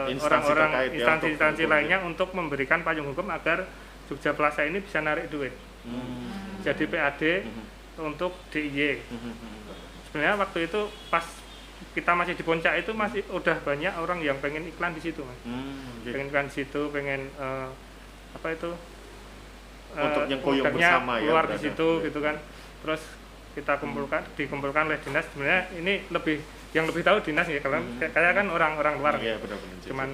Instansi orang-orang terkait ya, instansi-instansi untuk lainnya untuk memberikan payung hukum agar Jogja Plaza ini bisa narik duit. Jadi PAD untuk DIY. Sebenarnya waktu itu pas kita masih di puncak itu masih udah banyak orang yang pengen iklan di situ, Mas. Pengen iklan di situ, pengen apa itu? Untuk yang koyong produknya bersama ya, keluar di berada. situ gitu kan. Terus kita dikumpulkan oleh dinas. Sebenarnya ini yang lebih tahu dinas ya, kalau kayak kan orang-orang luar. Iya, benar-benar. Cuman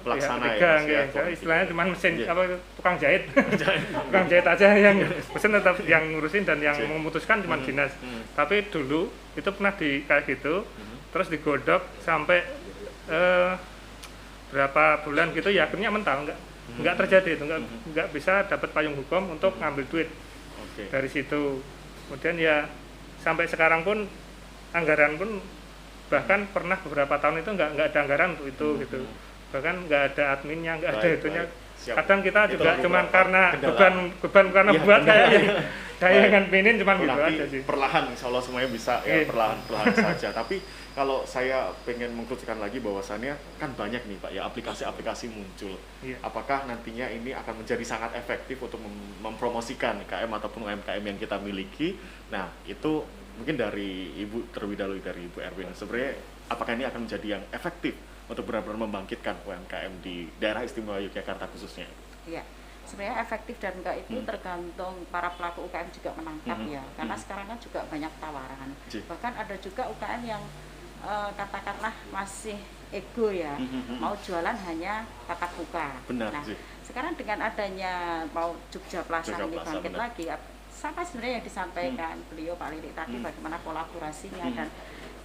Pelaksana pihak ya, ketiga, Mas, ya, gitu. Istilahnya cuman mesin Iya. apa tukang jahit. Tukang jahit aja yang mesin tetap yang ngurusin, dan yang Iya. memutuskan cuman dinas. Tapi dulu itu pernah kayak gitu, terus digodok sampai berapa bulan gitu ya, akhirnya mental, nggak terjadi itu, nggak bisa dapat payung hukum untuk ngambil duit Oke. dari situ. Kemudian ya sampai sekarang pun anggaran pun bahkan pernah beberapa tahun itu nggak ada anggaran untuk itu gitu, bahkan nggak ada adminnya, nggak ada Baik, itunya. baik. Siap. Kadang kita Itu juga lagi cuman beberapa karena kendala. beban karena Iya, buat kendala. kayak daya Baik. nganpinin cuman gitu Nanti aja sih. perlahan, insya Allah semuanya bisa ya, Iya. perlahan-perlahan saja. Tapi kalau saya pengen mengkrucutkan lagi bahwasannya kan banyak nih Pak ya aplikasi-aplikasi muncul. Iya. Apakah nantinya ini akan menjadi sangat efektif untuk mempromosikan IKM ataupun UMKM yang kita miliki? Nah, itu mungkin dari Ibu terlebih dahulu, dari Ibu Erwin. Sebenarnya apakah ini akan menjadi yang efektif untuk benar-benar membangkitkan UMKM di daerah istimewa Yogyakarta khususnya? Iya, sebenarnya efektif dan enggak itu tergantung para pelaku UKM juga menangkap ya, karena sekarang kan juga banyak tawaran. Ji. Bahkan ada juga UKM yang katakanlah masih ego ya, mau jualan hanya tatap muka. Benar, Nah, Ji. sekarang dengan adanya mau Jogja Plaza Jogja ini Plaza, bangkit benar. lagi, sama sebenarnya yang disampaikan beliau Pak Lili tadi, bagaimana kolaborasinya dan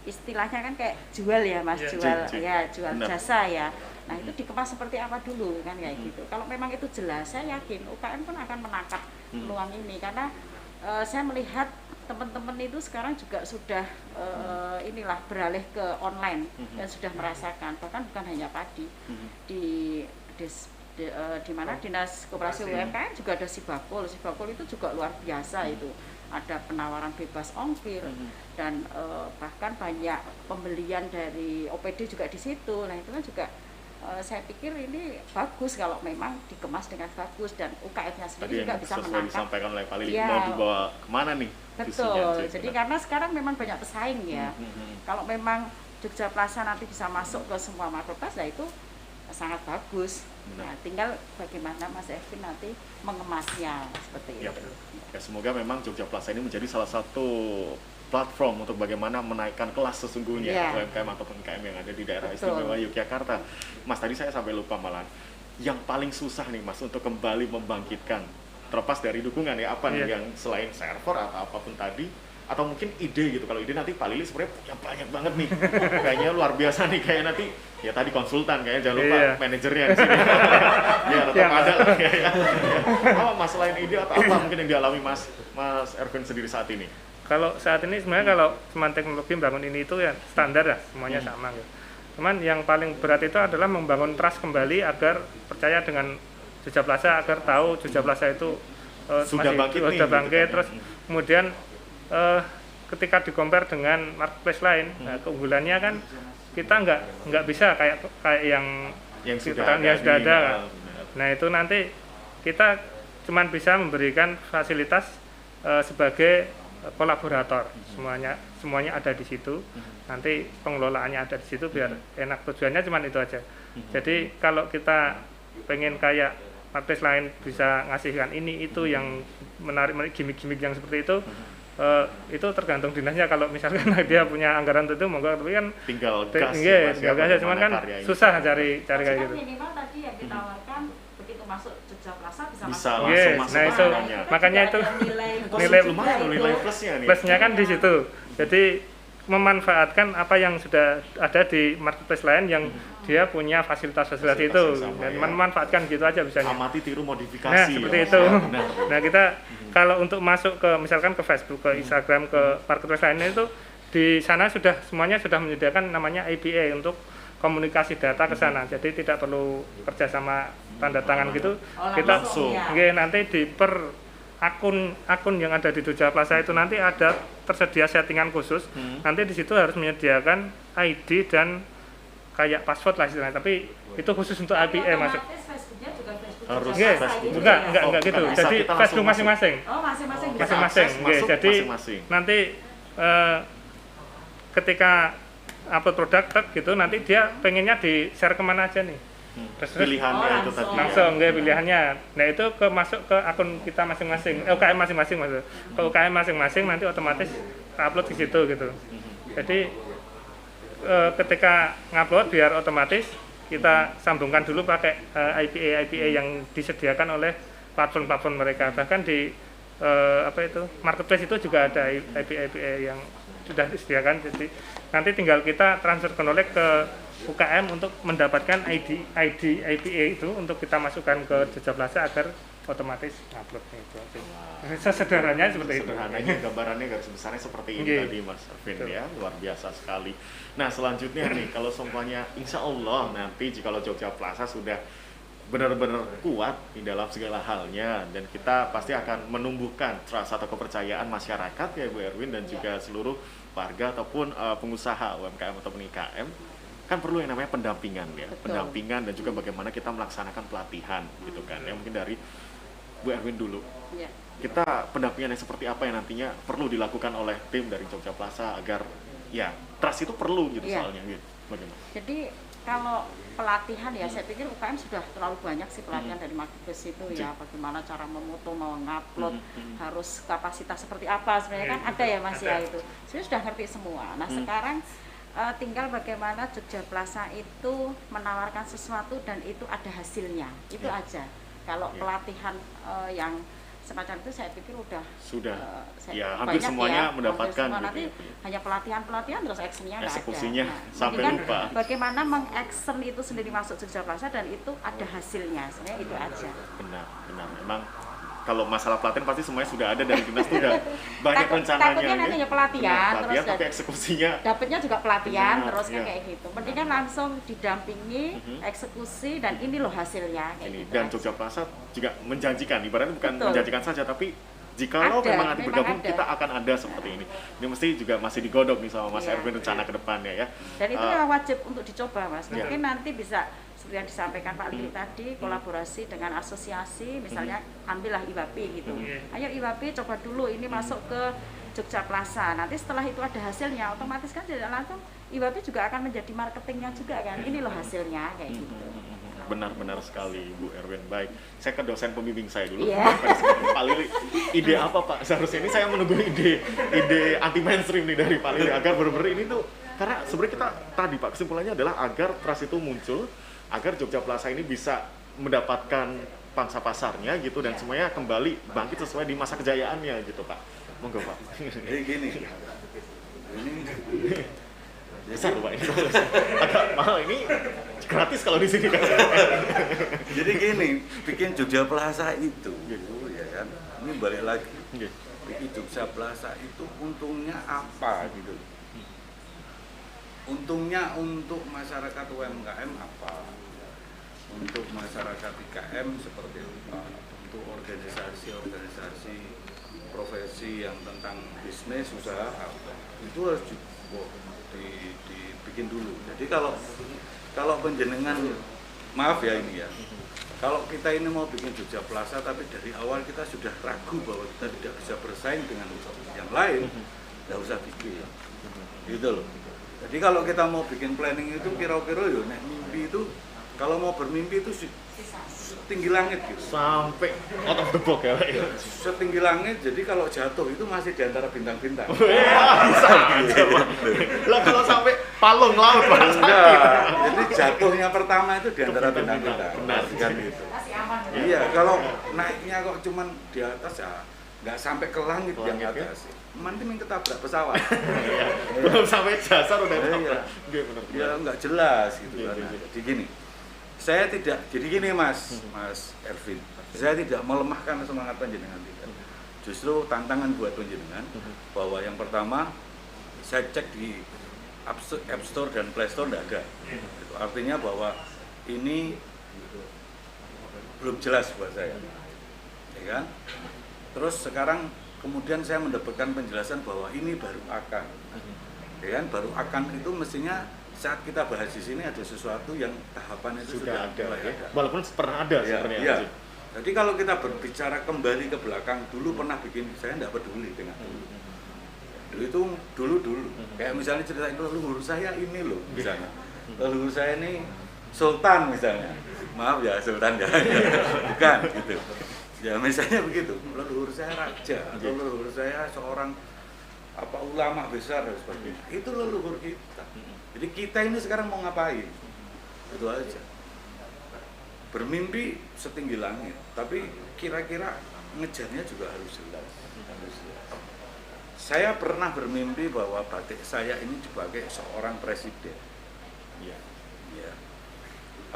istilahnya kan kayak jual ya Mas, Iya. jual Ji. ya, jual Benar. jasa ya. Nah itu dikemas seperti apa dulu kan kayak gitu. Kalau memang itu jelas, saya yakin UKM pun akan menangkap peluang ini, karena saya melihat teman-teman itu sekarang juga sudah inilah beralih ke online dan sudah merasakan, bahkan bukan hanya padi di mana Dinas Koperasi UMKM juga ada Sibakul itu juga luar biasa itu. Ada penawaran bebas ongkir dan bahkan banyak pembelian dari OPD juga di situ. Nah itu kan juga saya pikir ini bagus kalau memang dikemas dengan bagus, dan UKM-nya Tadi sendiri yang juga bisa sesuai menangkap. disampaikan oleh Pak Lili, Iya. mau dibawa kemana nih? visinya, Betul. Ji? Jadi Benar. karena sekarang memang banyak pesaing ya. Kalau memang Jogja Plaza nanti bisa masuk ke semua marketplace, ya itu sangat bagus. Benar. Nah, tinggal bagaimana Mas Erwin nanti mengemasnya seperti Ya, itu. ya, semoga memang Jogja Plaza ini menjadi salah satu platform untuk bagaimana menaikkan kelas sesungguhnya Iya. UMKM ataupun UMKM yang ada di daerah Betul. istimewa Yogyakarta. Mas, tadi saya sampai lupa malah, yang paling susah nih Mas untuk kembali membangkitkan, terlepas dari dukungan ya, apa nih Iya. yang selain server atau apapun tadi, atau mungkin ide gitu. Kalau ide nanti Pak Lili sebenarnya punya banyak banget nih, kayaknya luar biasa nih, kayak nanti ya tadi konsultan, kayaknya jangan lupa Iya. manajernya di sini. Ya tetap Iya. ada lah ya. Apa Mas, selain ide atau apa mungkin yang dialami Mas Erwin sendiri saat ini? Kalau saat ini sebenarnya kalau cuma teknologi membangun ini itu ya standar ya, semuanya sama gitu. Cuman yang paling berat itu adalah membangun trust kembali agar percaya dengan Jogja Plaza, agar tahu Jogja Plaza itu Sudah bangkit nih, sudah gitu bangkit, kan. terus kemudian ketika di-compare dengan marketplace lain, nah, keunggulannya kan kita nggak bisa kayak yang Sudah ada, yang sudah ada. minimal. Nah itu nanti kita cuman bisa memberikan fasilitas sebagai kolaborator, semuanya ada di situ. Nanti pengelolaannya ada di situ biar enak, tujuannya cuman itu aja. Jadi kalau kita pengen kayak marketplace lain bisa ngasihkan ini itu yang menarik gimmick-gimmick yang seperti itu, itu tergantung dinasnya. Kalau misalkan dia punya anggaran itu monggo, tapi kan tinggal gas tinggal gas cuman kan susah cari kayak gitu. Minimal tadi yang ditawarkan begitu masuk Jogja Plaza bisa langsung masuk. Nah itu makanya itu nilai plusnya nih. Plusnya kan di situ. Jadi memanfaatkan apa yang sudah ada di marketplace lain yang dia punya fasilitas-fasilitas itu, dan memanfaatkan gitu aja bisanya. Amati tiru modifikasi. Nah seperti itu. Nah kita kalau untuk masuk ke misalkan ke Facebook, ke Instagram, ke marketplace lainnya itu di sana semuanya sudah menyediakan namanya API untuk komunikasi data ke sana. Jadi tidak perlu kerja sama tanda tangan gitu. Kita nanti di per akun yang ada di Jogja Plaza itu nanti ada tersedia settingan khusus. Nanti di situ harus menyediakan ID dan kayak password lah istilahnya, tapi itu khusus untuk API masuk. Facebooknya juga harus enggak gitu. Jadi Facebook masing-masing. Oh, masing-masing. Jadi nanti ketika upload produk gitu, nanti dia pengennya di share kemana aja nih. Pilihannya itu tadi langsung pilihannya. Nah itu masuk ke akun kita masing-masing, UKM masing-masing maksud. Ke UKM masing-masing nanti otomatis upload di situ gitu. Jadi ketika ngupload biar otomatis kita sambungkan dulu pakai API yang disediakan oleh platform mereka. Bahkan di marketplace itu juga ada API yang sudah disediakan. Jadi nanti tinggal kita transfer connect ke UKM untuk mendapatkan ID API itu untuk kita masukkan ke Jogja Plaza agar otomatis uploadnya itu. Sesederhananya seperti itu. Sederhananya gambarannya garis besarnya seperti ini tadi Mas Arvin ya, luar biasa sekali. Nah selanjutnya nih kalau semuanya insya Allah nanti jikalau Jogja Plaza sudah benar-benar kuat di dalam segala halnya dan kita pasti akan menumbuhkan trust atau kepercayaan masyarakat ya Bu Erwin dan juga seluruh warga ataupun pengusaha UMKM ataupun IKM, kan perlu yang namanya pendampingan ya. Betul. Pendampingan dan juga bagaimana kita melaksanakan pelatihan gitu kan ya. Mungkin dari Bu Erwin dulu. Ya. Kita pendampingan yang seperti apa yang nantinya perlu dilakukan oleh tim dari Jogja Plaza agar ya trust itu perlu gitu soalnya gitu. Bagaimana? Jadi kalau pelatihan ya saya pikir UKM sudah terlalu banyak sih pelatihan dari marketplace itu ya, bagaimana cara memoto, mengupload, harus kapasitas seperti apa sebenarnya kan ada ya Mas ya itu. Saya sudah ngerti semua. Nah sekarang tinggal bagaimana Jogja Plaza itu menawarkan sesuatu dan itu ada hasilnya, itu aja. Kalau pelatihan yang semacam itu saya pikir sudah ya hampir semuanya mendapatkan semua, nanti hanya pelatihan terus actionnya nggak ada. Eksekusinya sampai kan lupa. Bagaimana meng-action itu sendiri masuk Jogja Plaza dan itu ada hasilnya, sebenarnya itu aja. Benar. Memang kalau masalah pelatihan pasti semuanya sudah ada dari dinas sudah banyak rencananya. Takutnya nanti hanya pelatihan terus tapi eksekusinya dapatnya juga pelatihan terus kayak gitu. Mendingan langsung didampingi, eksekusi dan ini loh hasilnya kayak gitu. Dan Jogja Plaza juga menjanjikan, ibaratnya bukan menjanjikan saja tapi jikalau memang ada bergabung kita akan ada seperti ini. Ini mesti juga masih digodok nih sama Mas Erwin rencana ke depannya ya. Dan itu wajib untuk dicoba Mas. Mungkin nanti bisa seperti yang disampaikan Pak Lili tadi, kolaborasi dengan asosiasi, misalnya ambillah IWAPI gitu. Ayo IWAPI coba dulu ini masuk ke Jogja Plaza. Nanti setelah itu ada hasilnya, otomatis kan tidak langsung IWAPI juga akan menjadi marketingnya juga kan. Ini loh hasilnya kayak gitu. Benar sekali Bu Erwin. Baik, saya ke dosen pembimbing saya dulu. Pak Lili, ide apa Pak? Seharusnya ini saya menunggu ide anti mainstream nih dari Pak Lili agar benar-benar ini tuh, karena sebenarnya kita tadi Pak kesimpulannya adalah agar trust itu muncul, agar Jogja Plaza ini bisa mendapatkan pangsa pasarnya gitu dan semuanya kembali bangkit sesuai di masa kejayaannya gitu Pak. Monggo Pak. Jadi gini. Ini besar Pak ini. Agak mahal ini gratis kalau di sini kan. Jadi gini, bikin Jogja Plaza itu ya kan. Ini balik lagi. Bikin Jogja Plaza itu untungnya apa gitu. Untungnya untuk masyarakat UMKM apa? Untuk masyarakat IKM seperti apa? Untuk organisasi-organisasi profesi yang tentang bisnis usaha apa? Itu harus dibikin dulu. Jadi kalau penjenengan, maaf ya ini ya, kalau kita ini mau bikin Jogja Plaza tapi dari awal kita sudah ragu bahwa kita tidak bisa bersaing dengan yang lain, nggak usah bikin, gitu loh. Jadi kalau kita mau bikin planning itu kira-kira ya mimpi itu Kalau mau bermimpi itu setinggi langit gitu. Sampai out of the box ya, Pak. Setinggi langit, jadi kalau jatuh itu masih di antara bintang-bintang. Bisa aja, Pak. Lah kalau sampai palung laut, Pak. Enggak. Jadi jatuhnya pertama itu di antara bintang-bintang. Benar. Kan gitu. Masih aman. Iya, kalau naiknya kok cuman di atas ya nggak sampai ke langit yang Langit, atas. Nanti main ketabrak pesawat. Iya. Belum sampai dasar udah Iya. tabrak. Iya, benar. Ya nggak jelas gitu Iya, kan. iya, Nah, iya. jadi gini, saya tidak, jadi gini Mas Ervin, saya tidak melemahkan semangat panjenengan tidak. Justru tantangan buat panjenengan bahwa yang pertama saya cek di App Store dan Play Store tidak ada. Itu artinya bahwa ini belum jelas buat saya, ya kan? Terus sekarang kemudian saya mendapatkan penjelasan bahwa ini baru akan, ya kan? Baru akan itu mestinya saat kita bahas di sini ada sesuatu yang tahapan itu sudah ada, mulai ya. ada. Walaupun pernah ada Ya, sebenarnya. ya. Jadi kalau kita berbicara kembali ke belakang, dulu pernah bikin, saya tidak peduli dengan dulu itu dulu. Kayak misalnya cerita leluhur saya ini loh, misalnya. Leluhur saya ini Sultan misalnya. Maaf ya Sultan ya. Bukan gitu. Ya misalnya begitu. Leluhur saya raja atau leluhur saya seorang ulama besar dan sebagainya. Itu leluhur kita. Jadi kita ini sekarang mau ngapain? Itu aja. Bermimpi setinggi langit, tapi kira-kira ngejarnya juga harus jelas. Saya pernah bermimpi bahwa batik saya ini dipakai seorang presiden. Iya. Ya.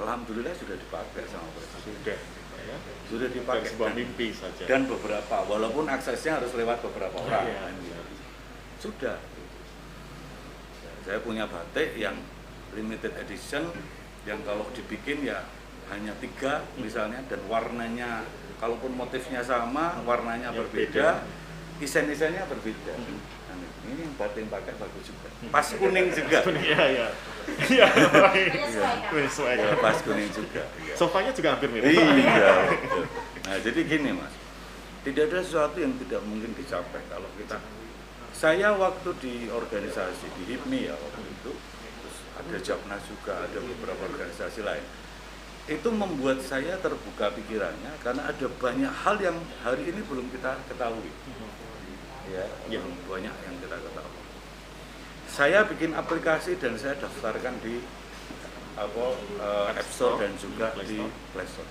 Alhamdulillah sudah dipakai sama presiden. Sudah. Ya. Sudah dipakai. Dan sebuah mimpi saja. Dan beberapa, walaupun aksesnya harus lewat beberapa orang. Iya. Sudah. Saya punya batik yang limited edition, yang kalau dibikin ya hanya 3 misalnya, dan warnanya, kalaupun motifnya sama, warnanya Yang berbeda, desain-desainnya berbeda. Nah, ini yang batik yang pakai bagus juga. Pas kuning juga. Iya, iya. Iya. Menyesuaikan. Menyesuaikan. Ya, pas kuning juga. Sofanya juga hampir mirip. Iya. Betul. Nah, jadi gini Mas, tidak ada sesuatu yang tidak mungkin dicapai kalau kita. Saya waktu di organisasi di HIPMI ya waktu itu, terus ada Japnas juga, ada beberapa organisasi lain. Itu membuat saya terbuka pikirannya karena ada banyak hal yang hari ini belum kita ketahui. Ya, belum banyak yang kita ketahui. Saya bikin aplikasi dan saya daftarkan di App Store dan juga di Play Store.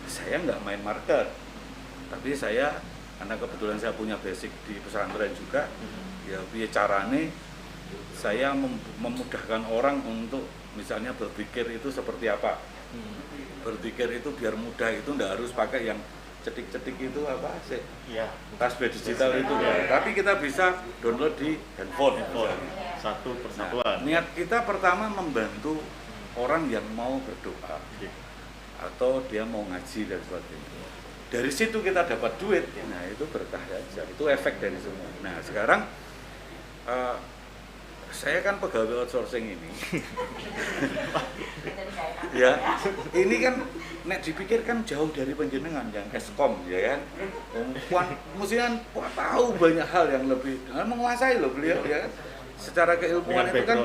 Saya nggak main market, tapi saya, karena kebetulan saya punya basic di pesantren juga, ya biar carane saya memudahkan orang untuk misalnya berpikir itu seperti apa. Berpikir itu biar mudah, itu nggak harus pakai yang cetik-cetik itu apa sih? Iya. Tasbih digital itu ya. Tapi kita bisa download di handphone. Satu Nah, persatuan. niat kita pertama membantu orang yang mau berdoa atau dia mau ngaji dan sebagainya. Dari situ kita dapat duit, nah itu berkah aja, itu efek dari semua. Nah sekarang saya kan pegawai outsourcing ini, ya ini kan nek dipikirkan jauh dari panjenengan yang Eskom ya kan, mestinya tahu banyak hal yang lebih, menguasai loh beliau ya kan. Secara keilmuan itu kan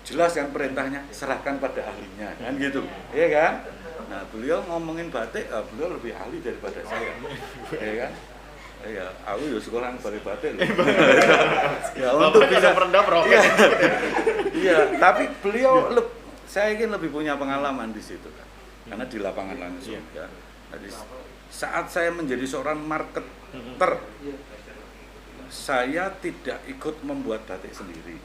jelas kan perintahnya serahkan pada ahlinya kan gitu, ya kan. Nah beliau ngomongin batik, beliau lebih ahli daripada saya, ya kan. Ya, aku ya sekolah balik batik loh. Ya untuk bisa merendah profit. Iya, tapi beliau saya ingin lebih punya pengalaman di situ kan. Karena di lapangan langsung ya. Jadi saat saya menjadi seorang marketer, saya tidak ikut membuat batik sendiri.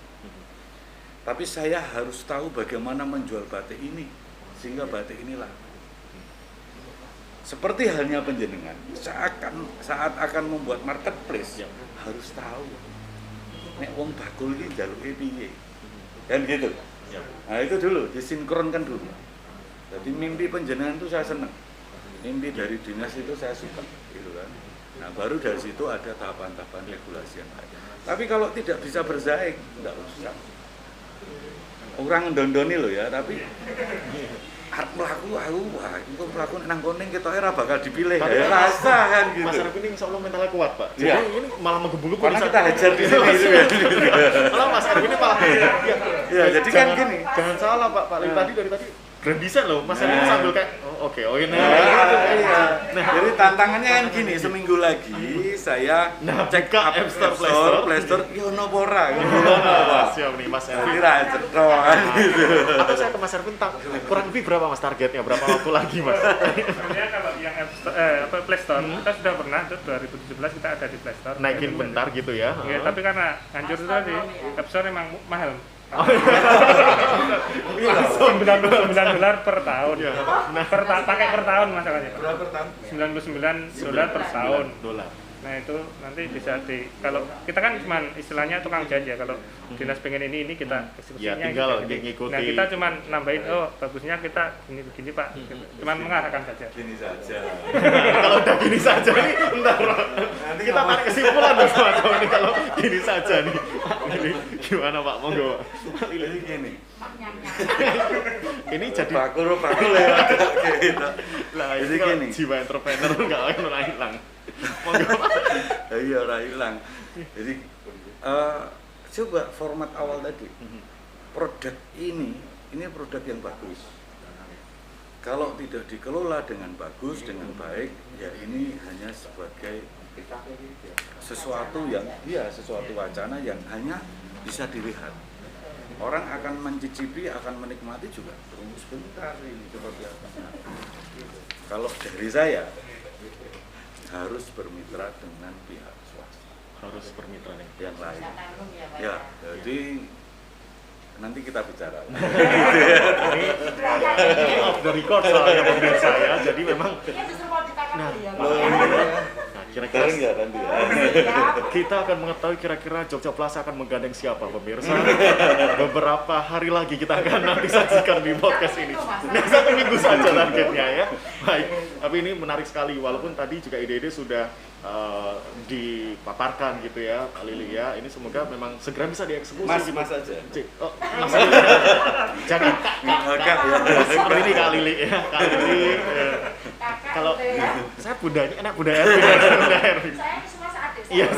Tapi saya harus tahu bagaimana menjual batik ini sehingga batik ini laku. Seperti halnya panjenengan, saat akan membuat marketplace harus tahu nek wong bakul iki njaluke piye. Kan gitu. Nah, itu dulu disinkronkan dulu. Jadi mimpi panjenengan itu saya senang. Mimpi dari dinas itu saya suka, gitu kan. Nah, baru dari situ ada tahapan-tahapan regulasi yang lain. Tapi kalau tidak bisa bersaing, enggak usah. Orang ndondoni loh ya, tapi melaku wah itu melaku nang koning ketoke ora bakal dipilih ya rasa kan gitu. Mas Arif ini insyaallah mentalnya kuat, Pak. Jadi Ya. ini malah menggebu-gebu Karena kita hajar di sini gitu ya. Malah Mas Arif ini malah Ya, jadi kan gini. Jangan salah, Pak. Pak Lim tadi dari tadi grand design loh, Mas Erwin sambil kayak oke, ini. Jadi tantangannya kan gini, seminggu lagi saya cek buka up App Store, Play Store, yo nopo ora gitu. Siap nih Mas Erwin. Jadi ra cetho gitu. Atau saya ke Mas Erwin kurang lebih berapa Mas targetnya, berapa waktu lagi Mas? Sebenarnya kalau yang Play Store kita sudah pernah tuh 2017 kita ada di Play Store. Naikin bentar gitu ya. Iya, tapi karena hancur itu tadi, App Store emang mahal. $99 per tahun. Nah, Pakai per tahun masalahnya. Berapa per tahun? $99 per tahun. dolar. Nah itu nanti bisa kalau kita kan cuma istilahnya tukang janji ya, kalau dinas pengen ini kita Ya eksekusinya tinggal gitu. ngikuti. Nah kita cuma nambahin bagusnya kita begini Pak, cuma mengarahkan saja. Gini saja. Kalau udah gini saja nih, bentar. Kita tarik kesimpulan dong atau ini kalau gini saja nih. Ini gimana Pak? Monggo. Jadi gini. Ini jadi Bakul ya kayak gitu. lah Jadi ini kalau gini. jiwa entrepreneur nggak akan hilang. Monggo Pak. Iya ora hilang. Jadi coba format awal tadi. Produk ini produk yang bagus. Kalau tidak dikelola dengan bagus, dengan baik, ya ini hanya sebagai sesuatu wacana yang hanya bisa dilihat. Orang akan mencicipi, akan menikmati juga. Tunggu sebentar ini seperti apa. Kalau dari saya harus bermitra dengan pihak swasta. Harus bermitra nih. Yang lain. Ya, jadi nanti kita bicara. Ini off the record soalnya pemirsa ya. Jadi memang nah kira-kira nanti ya. kita akan mengetahui kira-kira Jogja Plaza akan menggandeng siapa pemirsa. Beberapa hari lagi kita akan nanti sajikan di podcast ini. Nah, 1 minggu saja targetnya ya. Baik, tapi ini menarik sekali walaupun tadi juga ide-ide sudah dipaparkan gitu ya Pak Lili ya. Ini semoga memang segera bisa dieksekusi. Mas gitu. aja. Oh, Mas Lili. Jangan Kak. Seperti ini Kak Lili ya. Kak Lili. Kalau saya bundanya enak Bunda Erwin. Saya semua saat Iya.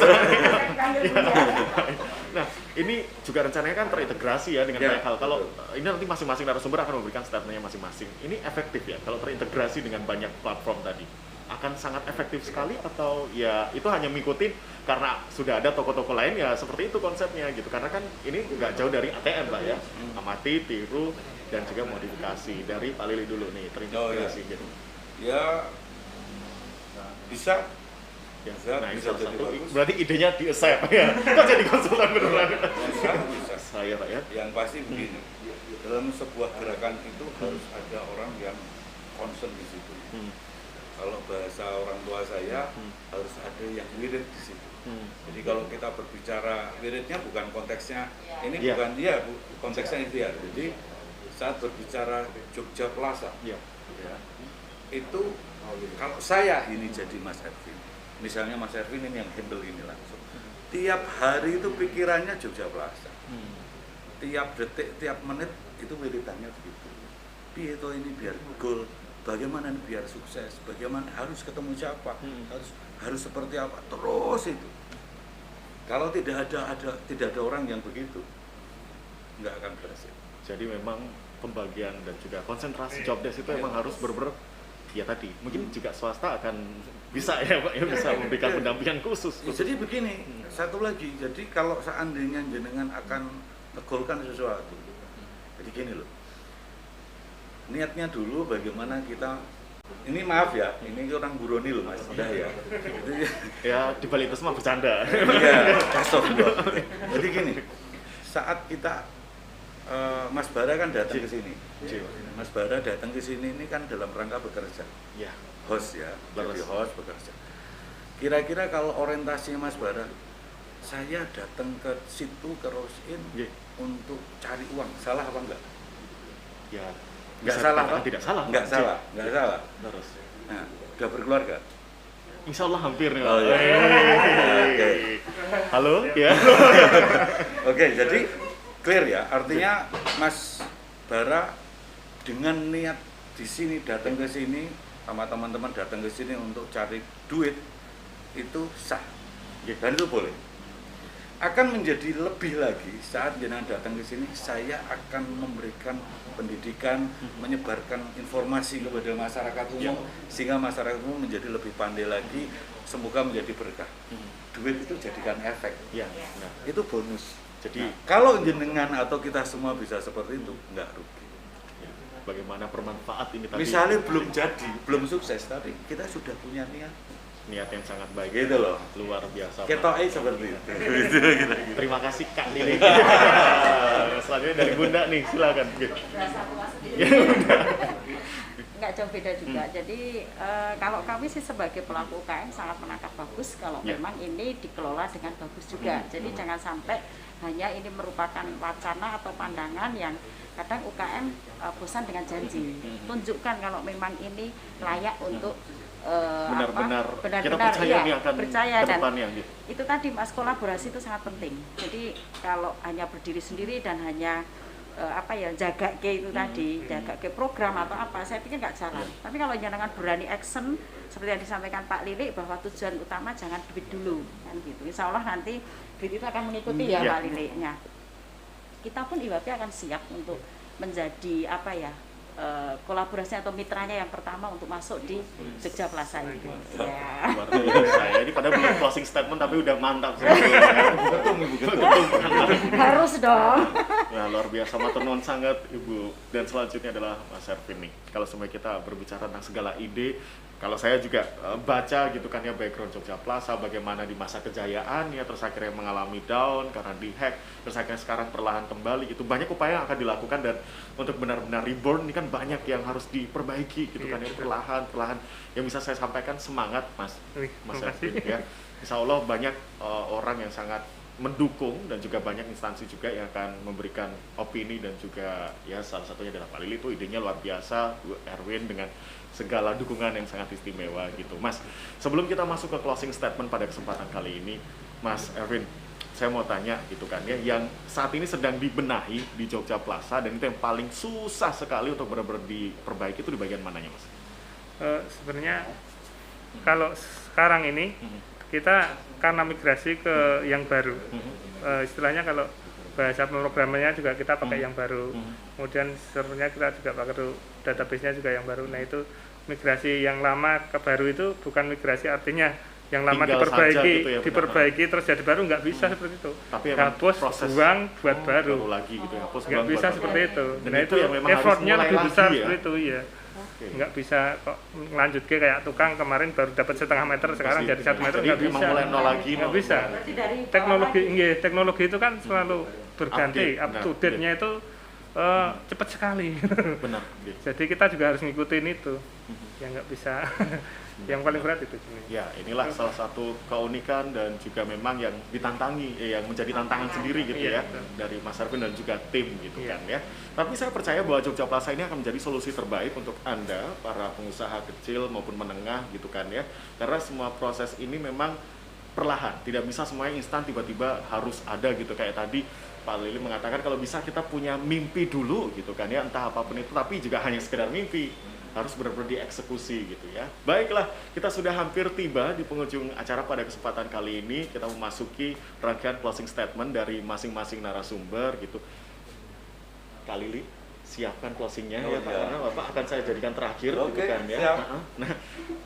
Nah, ini juga rencananya kan terintegrasi ya dengan banyak hal. Kalau ini nanti masing-masing narasumber akan memberikan statementnya masing-masing. Ini efektif ya kalau terintegrasi dengan banyak platform tadi. Akan sangat efektif sekali atau ya itu hanya mengikuti karena sudah ada toko-toko lain ya seperti itu konsepnya gitu. Karena kan ini nggak jauh dari ATM Pak ya. Amati, tiru dan juga modifikasi dari Pak Lili dulu nih terintegrasi gitu. Ya bisa. Ya, Bisa, nah ini bisa salah jadi satu. bagus. Berarti idenya di accept ya. Kok jadi konsultan beneran? Bisa. Saya Pak ya. Yang pasti begini, dalam sebuah gerakan itu harus ada orang yang concern di situ. Kalau bahasa orang tua saya harus ada yang wirid di situ. Jadi kalau kita berbicara wiridnya bukan konteksnya ini bukan konteksnya itu ya. Jadi saat berbicara Jogja Plaza, ya, itu kalau saya ini jadi Mas Erwin, misalnya Mas Erwin ini yang handle ini langsung, tiap hari itu pikirannya Jogja Plaza, tiap detik, tiap menit itu wiridannya begitu. Piye to ini biar goal, bagaimana ini biar sukses, bagaimana harus ketemu siapa, harus seperti apa, terus itu. Kalau tidak ada orang yang begitu, nggak akan berhasil. Jadi memang pembagian dan juga konsentrasi job desk itu memang harus benar-benar ya tadi. Mungkin juga swasta akan bisa ya Pak ya bisa memberikan pendampingan khusus. Jadi begini, satu lagi. Jadi kalau seandainya jenengan akan menggolkan sesuatu. Jadi gini loh. Niatnya dulu bagaimana kita ini maaf ya, ini orang buroni loh Mas. Udah ya. Ya di balik itu semua bercanda. Iya, kasar. Jadi gini, saat kita Mas Bara kan datang ke sini. Mas Bara datang ke sini ini kan dalam rangka bekerja. Ya. Host ya, jadi host bekerja. Kira-kira kalau orientasinya Mas Bara, saya datang ke situ ke Rosin untuk cari uang, salah apa enggak? Ya. Enggak salah, Pak? Tidak salah. Enggak salah, enggak salah. Terus. Nah, udah berkeluarga? Insya Allah hampir nih. Oh, iya. Oke. Halo, ya. Oke, jadi clear ya. Artinya Mas Bara dengan niat di sini datang ke sini sama teman-teman datang ke sini untuk cari duit itu sah. Dan itu boleh. akan menjadi lebih lagi saat jenengan datang ke sini. Saya akan memberikan pendidikan, menyebarkan informasi kepada masyarakat umum, sehingga masyarakat umum menjadi lebih pandai lagi, semoga menjadi berkah. Duit itu jadikan efek, itu bonus. Jadi kalau jenengan atau kita semua bisa seperti itu, nggak rugi. Bagaimana bermanfaat ini tadi? Misalnya belum jadi, belum sukses, tapi kita sudah punya niat yang sangat baik gitu loh, luar biasa. Ketoknya seperti itu. Terima kasih Kak Lili. Selanjutnya dari Bunda nih, silakan. Nggak jauh beda juga. Jadi kalau kami sih sebagai pelaku UKM sangat menangkap bagus kalau memang ini dikelola dengan bagus juga. Jadi jangan sampai hanya ini merupakan wacana atau pandangan yang kadang UKM bosan dengan janji. Tunjukkan kalau memang ini layak untuk benar-benar kita percaya nih akan percaya dan kedepannya, itu tadi Mas, kolaborasi itu sangat penting. Jadi kalau hanya berdiri sendiri dan hanya jaga ke itu tadi, jaga ke program atau apa, saya pikir nggak jalan. Tapi kalau jangan berani action seperti yang disampaikan Pak Lili, bahwa tujuan utama jangan duit dulu kan gitu. Insya Allah nanti duit itu akan mengikuti Pak Lili-nya. Kita pun IWAP akan siap untuk menjadi kolaborasi atau mitranya yang pertama untuk masuk di Jogja Plaza itu. Ya. Luar biasa. Ini pada belum closing statement tapi udah mantap. Harus dong. Nah, luar biasa, matur nuwun sangat Ibu. Dan selanjutnya adalah Mas Ervin nih. Kalau semua kita berbicara tentang segala ide, kalau saya juga baca gitu kan ya background Jogja Plaza, bagaimana di masa kejayaan ya, terus akhirnya mengalami down karena dihack, terus akhirnya sekarang perlahan kembali, itu banyak upaya yang akan dilakukan, dan untuk benar-benar reborn ini kan banyak yang harus diperbaiki gitu kan ya, perlahan. Yang bisa saya sampaikan semangat Mas Ervin ya. Insya Allah banyak orang yang sangat mendukung dan juga banyak instansi juga yang akan memberikan opini, dan juga ya salah satunya adalah Pak Lili, itu idenya luar biasa, Bu Erwin dengan segala dukungan yang sangat istimewa gitu. Mas, sebelum kita masuk ke closing statement pada kesempatan kali ini, Mas Erwin, saya mau tanya gitu kan ya, yang saat ini sedang dibenahi di Jogja Plaza dan itu yang paling susah sekali untuk benar-benar diperbaiki, itu di bagian mananya Mas? Sebenarnya kalau sekarang ini kita karena migrasi ke yang baru, istilahnya kalau bahasa pemrogramannya juga kita pakai yang baru, kemudian servernya kita juga pakai database-nya juga yang baru. Nah itu migrasi yang lama ke baru itu bukan migrasi artinya yang lama diperbaiki terus jadi baru, nggak bisa seperti itu. Tapi hapus, buang, buat baru lagi gitu ya, hapus, nggak bisa seperti itu. Dan nah itu effortnya lebih besar seperti itu ya. Nggak bisa kok lanjut kayak tukang kemarin baru dapat setengah meter sekarang jadi 1 meter, nggak bisa. Mulai nol lagi, nggak bisa. Teknologi itu kan selalu berganti, up to date-nya itu cepat sekali. Benar. Jadi kita juga harus ngikutin itu. Yang nggak bisa. Yang paling berat itu. Ya, inilah salah satu keunikan dan juga memang yang ditantangi, yang menjadi tantangan sendiri gitu ya, dari Mas Erwin dan juga tim gitu kan ya. Tapi saya percaya bahwa Jogja Plaza ini akan menjadi solusi terbaik untuk Anda, para pengusaha kecil maupun menengah gitu kan ya. Karena semua proses ini memang perlahan, tidak bisa semuanya instan tiba-tiba harus ada gitu. Kayak tadi Pak Lili mengatakan kalau bisa kita punya mimpi dulu gitu kan ya, entah apapun itu, tapi juga hanya sekedar mimpi, harus benar-benar dieksekusi gitu ya. Baiklah, kita sudah hampir tiba di penghujung acara pada kesempatan kali ini. Kita memasuki rangkaian closing statement dari masing-masing narasumber gitu. Kak Lili, siapkan closingnya ya Pak, karena Bapak akan saya jadikan terakhir gitu kan ya. Siap. Nah,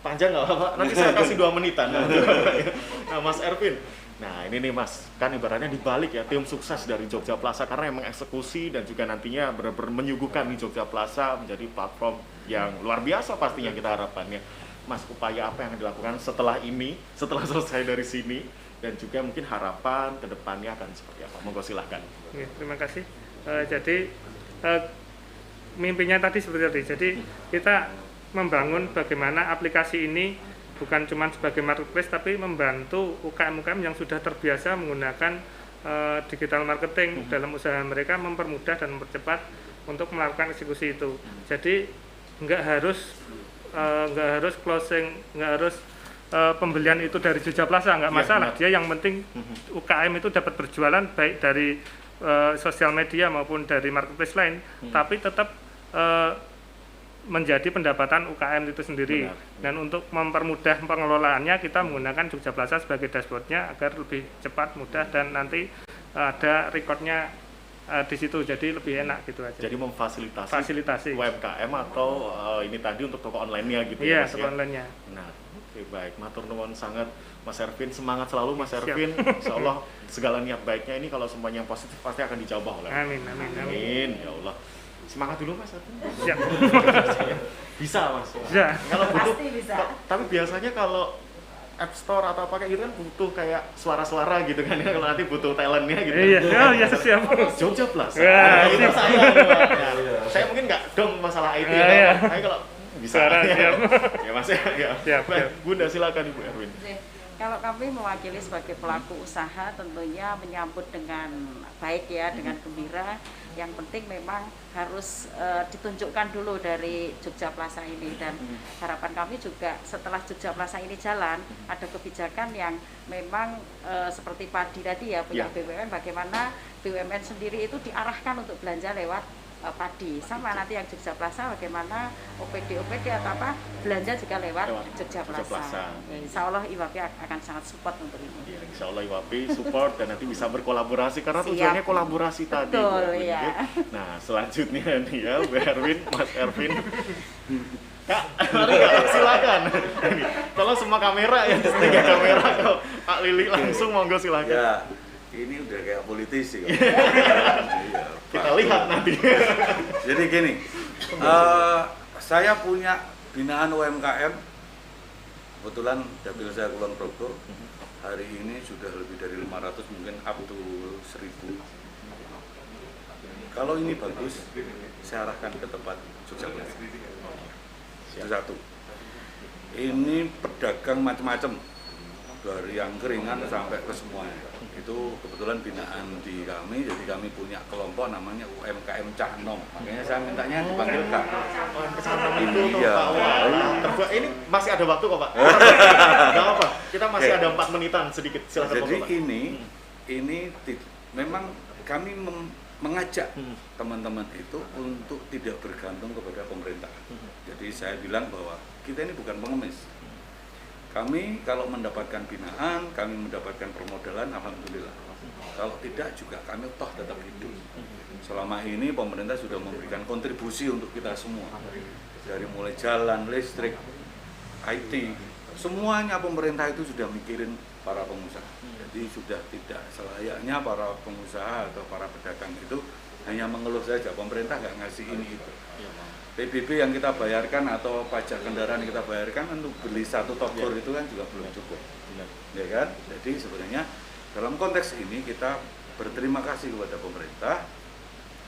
panjang nggak Bapak? Nanti saya kasih 2 menitan. Nah, Mas Ervin, nah ini nih Mas, kan ibaratnya dibalik ya tim sukses dari Jogja Plaza, karena emang eksekusi dan juga nantinya benar-benar menyuguhkan di Jogja Plaza menjadi platform yang luar biasa pastinya kita harapkannya. Mas, upaya apa yang dilakukan setelah ini, setelah selesai dari sini, dan juga mungkin harapan ke depannya akan seperti apa? Monggo silahkan. Ya, terima kasih. Jadi mimpinya tadi seperti tadi. Jadi kita membangun bagaimana aplikasi ini bukan cuma sebagai marketplace, tapi membantu UKM-UKM yang sudah terbiasa menggunakan digital marketing dalam usaha mereka, mempermudah dan mempercepat untuk melakukan eksekusi itu. Jadi nggak harus closing, nggak harus pembelian itu dari Jogja Plaza, nggak masalah. Dia yang penting UKM itu dapat berjualan baik dari sosial media maupun dari marketplace lain, tapi tetap menjadi pendapatan UKM itu sendiri. Benar. Dan untuk mempermudah pengelolaannya kita menggunakan Jogja Plaza sebagai dashboardnya agar lebih cepat, mudah, dan nanti ada recordnya di situ, jadi lebih enak gitu aja. Jadi memfasilitasi Fasilitasi. UMKM atau ini tadi untuk toko online-nya gitu Iya, Mas, toko online-nya. Nah, oke baik. Matur nuwun sangat Mas Ervin, semangat selalu Mas Siap. Ervin. Insya Allah segala niat baiknya ini kalau semuanya yang positif pasti akan dijawab oleh Amin, amin, amin. Amin, ya Allah. Semangat dulu Mas Ervin. Siap. Bisa Mas. Bisa. Kalau butuh, Pasti bisa. tapi biasanya kalau App Store atau apa kayak gitu kan butuh kayak suara-suara gitu kan ya, kalau nanti butuh talentnya gitu. Iya, oh iya siap. Jogja Plaza. Wah, Itu siap. saya. Nah, saya mungkin nggak dong masalah IT Iya, atau iya. apa. Tapi kalau bisa. Suara, ya. siap. Ya Mas ya. Siap, Baik, siap. Bunda silakan Ibu Erwin. Kalau kami mewakili sebagai pelaku usaha tentunya menyambut dengan baik ya, dengan gembira. Yang penting memang harus ditunjukkan dulu dari Jogja Plaza ini, dan harapan kami juga setelah Jogja Plaza ini jalan ada kebijakan yang memang seperti Padi tadi ya punya Ya. BUMN, bagaimana BUMN sendiri itu diarahkan untuk belanja lewat padi, sama nanti yang Jogja Plaza bagaimana OPD atau apa belanja juga lewat Jogja Jogja Plaza. Plaza. Ya, insya Allah IWAPI akan sangat support untuk ini. Ya, insya Allah IWAPI support dan nanti bisa berkolaborasi karena Siap. tujuannya kolaborasi tadi. Betul, Bu Erwin, iya. ya. Nah selanjutnya nih ya Bu Erwin, Mas Ervin. Kak, mari Kak, silakan. Ini, tolong semua kamera ya, tiga kamera. Kalau Kak Lili langsung monggo silakan. Ya, ini udah kayak politisi kok. Iya, Kita Pak. lihat nanti. Jadi gini, saya punya binaan UMKM, kebetulan Dapil saya Kulon Progo, hari ini sudah lebih dari 500, mungkin up to 1000. Kalau ini bagus, saya arahkan ke tempat Jogja Plaza. Itu satu. Ini pedagang macam-macam, dari yang keringan sampai ke semuanya. Itu kebetulan binaan di kami, jadi kami punya kelompok namanya UMKM Cahnom. Makanya saya mintanya dipanggil Kak. Kesana itu tuh Iya. Pak. Wah, terbuat. Ini masih ada waktu kok Pak. Nggak apa-apa. Kita masih Oke. ada 4 menitan sedikit. Silakan Jadi monggo, Pak. ini memang kami mengajak Hmm. teman-teman itu untuk tidak bergantung kepada pemerintah. Jadi saya bilang bahwa kita ini bukan pengemis. Kami kalau mendapatkan binaan, kami mendapatkan permodalan, alhamdulillah. Kalau tidak juga kami toh tetap hidup. Selama ini pemerintah sudah memberikan kontribusi untuk kita semua. Dari mulai jalan, listrik, IT, semuanya pemerintah itu sudah mikirin para pengusaha. Jadi sudah tidak selayaknya para pengusaha atau para pedagang itu hanya mengeluh saja, pemerintah nggak ngasih ini itu. PBB yang kita bayarkan atau pajak kendaraan yang kita bayarkan untuk beli satu togor itu kan juga belum cukup, ya kan? Jadi sebenarnya dalam konteks ini kita berterima kasih kepada pemerintah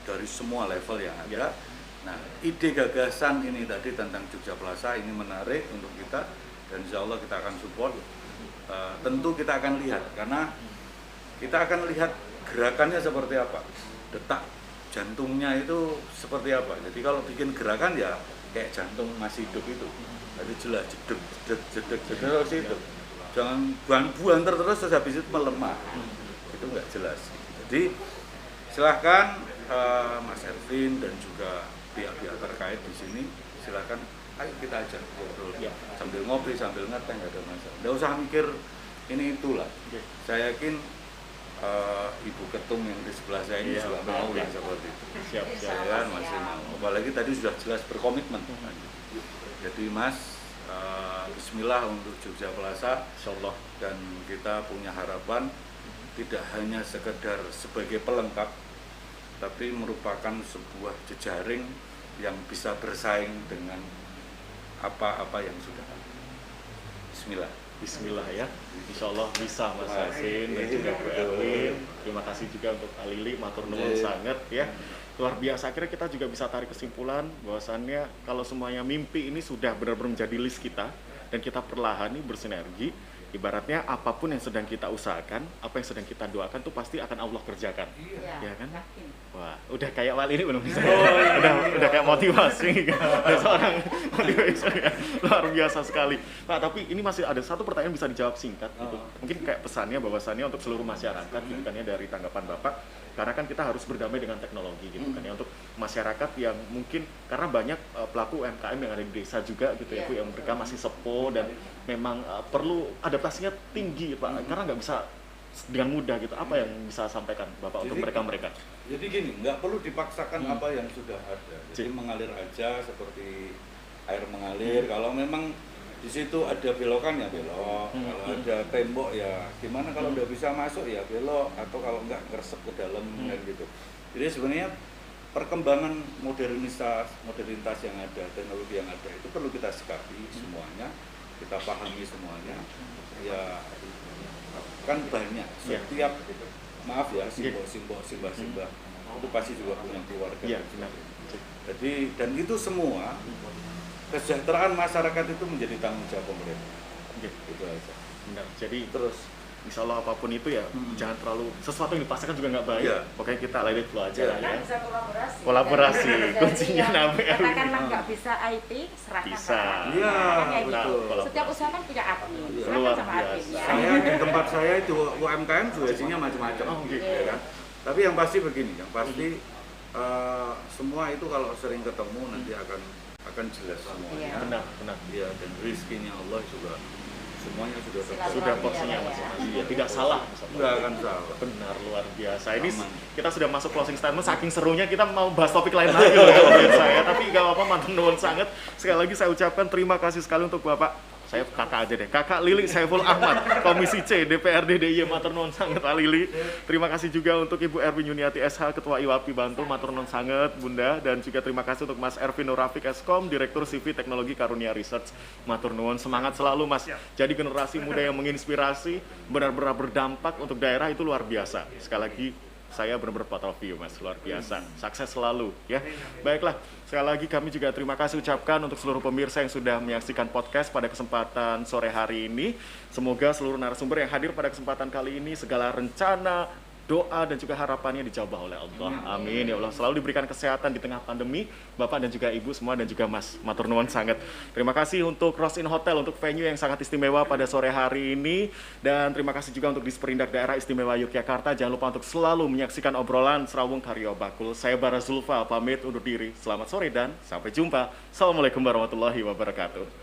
dari semua level yang ada. Nah, ide gagasan ini tadi tentang Jogja Plaza ini menarik untuk kita, dan insya Allah kita akan support. Tentu kita akan lihat, karena kita akan lihat gerakannya seperti apa, detak jantungnya itu seperti apa. Jadi kalau bikin gerakan ya kayak jantung masih hidup itu, jadi jelas jedek jedek jedek jedek terus itu, jangan buanter terus habis itu melemah, itu nggak jelas. Jadi silahkan Mas Ervin dan juga pihak-pihak terkait di sini, silahkan ayo kita ajak ngobrol sambil ngopi sambil ngeteh, nggak ada masalah. Nggak usah mikir ini itulah. Saya yakin Ibu Ketum yang di sebelah saya ini juga mau yang seperti itu. Siap. Saya masih mau. Apalagi tadi sudah jelas berkomitmen. Jadi Mas, Bismillah untuk Jogja Plaza. Insyaallah. Dan kita punya harapan tidak hanya sekedar sebagai pelengkap, tapi merupakan sebuah jejaring yang bisa bersaing dengan apa-apa yang sudah ada. Bismillah. Bismillah ya. Insyaallah bisa Mas Ervin dan juga Bu Erwin. Terima kasih juga untuk Alili, matur nuwun sangat ya. Luar biasa. Akhirnya kita juga bisa tarik kesimpulan bahwasannya kalau semuanya mimpi ini sudah benar-benar menjadi list kita dan kita perlahan nih bersinergi, ibaratnya apapun yang sedang kita usahakan, apa yang sedang kita doakan tuh pasti akan Allah kerjakan. Iya, Ya kan? yakin. Wah, udah kayak Wali ini belum bisa. Udah kayak motivasi. Udah seorang motivasi ya. Luar biasa sekali. Pak, tapi ini masih ada satu pertanyaan bisa dijawab singkat gitu. Mungkin kayak pesannya bahwasannya untuk seluruh masyarakat gitu kan ya, dari tanggapan Bapak. Karena kan kita harus berdamai dengan teknologi gitu kan ya, untuk masyarakat yang mungkin karena banyak pelaku UMKM yang ada di desa juga gitu ya Bu, yang mereka masih sepo dan memang perlu adaptasinya tinggi Pak, karena nggak bisa dengan mudah gitu. Apa yang bisa sampaikan Bapak untuk mereka-mereka? Jadi gini, nggak perlu dipaksakan apa yang sudah ada. Jadi mengalir aja seperti air mengalir. Kalau memang di situ ada belokan ya belok, kalau ada tembok ya gimana, kalau nggak bisa masuk ya belok, atau kalau nggak ngeresep ke dalam kan gitu. Jadi sebenarnya perkembangan modernitas yang ada, teknologi yang ada itu perlu kita sikapi semuanya, kita pahami semuanya. Ya kan banyak setiap maaf ya simbah itu pasti juga punya keluarga. Jadi dan itu semua kesejahteraan masyarakat itu menjadi tanggung jawab pemerintah. Itu aja. Benar. Jadi Terus insya Allah apapun itu ya jangan terlalu sesuatu yang dipaksakan juga nggak baik. Pokoknya kita let it flow aja lah ya. Kan bisa kolaborasi. Kolaborasi, kuncinya yang apa? katakanlah nggak bisa IT, serahkan Bisa. ke Iya, kayak betul. gitu. Setiap usaha kan punya admin, serahkan Luar sama biasa. admin. Ya. saya di tempat saya itu UMKM juga isinya macam-macam. Oh, gitu. Ya kan? Tapi yang pasti begini, yang pasti semua itu kalau sering ketemu nanti akan jelas semuanya. Benar. Iya, dan rezekinya Allah juga semuanya sudah tercapai. Sudah porsinya masing-masing. Ya, tidak salah. Nggak akan salah. Benar, luar biasa. Ini Aman. kita sudah masuk closing statement, saking serunya kita mau bahas topik lain lagi loh kalau menurut saya. Tapi nggak apa-apa, matur nuwun sangat. Sekali lagi saya ucapkan terima kasih sekali untuk Bapak. Saya kakak aja deh, Kakak Lili Saiful Ahmad, Komisi C, DPRD DIY, matur nuwun sangat Pak Lili. Terima kasih juga untuk Ibu Erwin Yuniati SH, Ketua IWAPI Bantul, matur nuwun sangat Bunda. Dan juga terima kasih untuk Mas Ervin Nurafik Eskom, Direktur CV Teknologi Karunia Research, matur nuwun. Semangat selalu Mas. Jadi generasi muda yang menginspirasi, benar-benar berdampak untuk daerah itu luar biasa. Sekali lagi saya benar-benar proud of you Mas, luar biasa. Sukses selalu ya. Baiklah, sekali lagi kami juga terima kasih ucapkan untuk seluruh pemirsa yang sudah menyaksikan podcast pada kesempatan sore hari ini. Semoga seluruh narasumber yang hadir pada kesempatan kali ini segala rencana, doa dan juga harapannya dijabah oleh Allah. Amin ya Allah. Selalu diberikan kesehatan di tengah pandemi, Bapak dan juga Ibu semua dan juga Mas. Matur nuwun sangat. Terima kasih untuk Rosin Hotel untuk venue yang sangat istimewa pada sore hari ini, dan terima kasih juga untuk Disperindak Daerah Istimewa Yogyakarta. Jangan lupa untuk selalu menyaksikan obrolan Serawung Karyo Bakul. Saya Bara Zulfa pamit undur diri. Selamat sore dan sampai jumpa. Assalamualaikum warahmatullahi wabarakatuh.